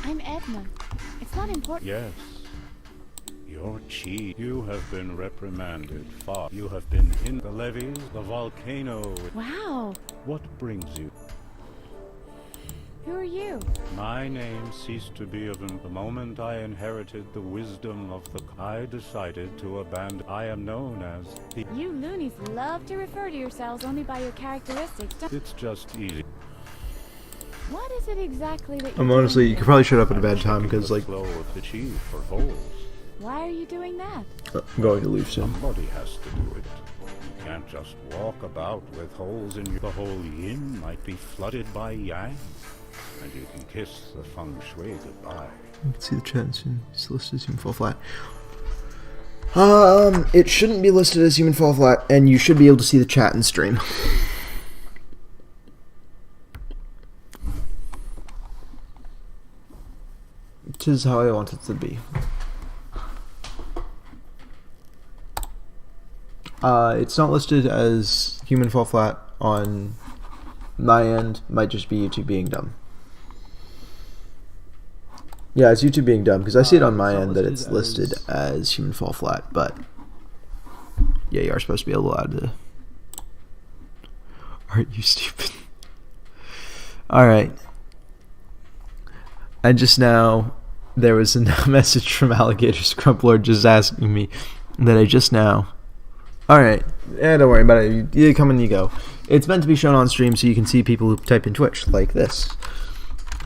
I'm Edna. It's not important. Yes. You're cheat. You have been reprimanded. You have been in the levees, the volcano. Wow. What brings you? Who are you? My name ceased to be of the moment I inherited the wisdom of the... I decided to abandon... I am known as the... You loonies love to refer to yourselves only by your characteristics, don't... It's just easy. What is it exactly that you're I'm honestly, doing you could here? probably shut up at a bad time, because, like... Flow of the chief for holes. Why are you doing that? I'm going to leave soon. Somebody has to do it. You can't just walk about with holes in your... The whole yin might be flooded by yang. And you can kiss the feng shui goodbye. You can see the chat soon. It's listed as human fall flat. It shouldn't be listed as human fall flat, and you should be able to see the chat and stream. Which is how I want it to be. It's not listed as human fall flat on my end. Might just be YouTube being dumb. Yeah, it's YouTube being dumb, because I see it on my end that it's listed as human fall flat, but yeah, you are supposed to be allowed to. Aren't you stupid? Alright. And just now, there was a message from Alligator Scrumplord just asking me that I just now... Alright, don't worry about it. You come and you go. It's meant to be shown on stream so you can see people who type in Twitch, like this.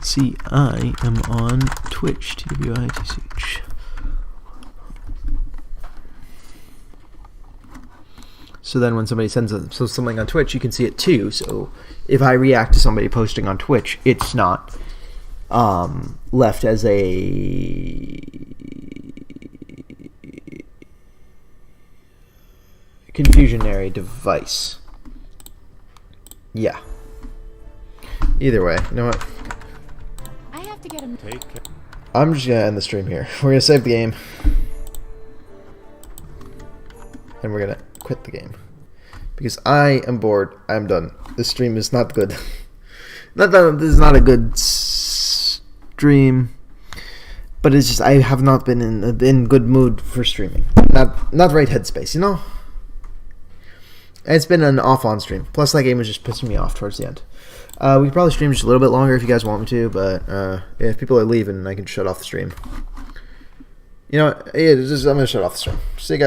See, I am on Twitch, TWITCH. So then when somebody sends something on Twitch, you can see it too. So if I react to somebody posting on Twitch, it's not left as a confusionary device. Yeah. Either way, you know what? I have to get a... I'm just gonna end the stream here. We're gonna save the game. And we're gonna quit the game. Because I am bored. I'm done. This stream is not good. Not that this is not a good stream. But it's just I have not been in good mood for streaming. Not right headspace, you know? It's been an off-on stream. Plus that game was just pissing me off towards the end. We could probably stream just a little bit longer if you guys want me to, but if people are leaving, I can shut off the stream. You know what? Yeah, I'm going to shut off the stream. See you guys.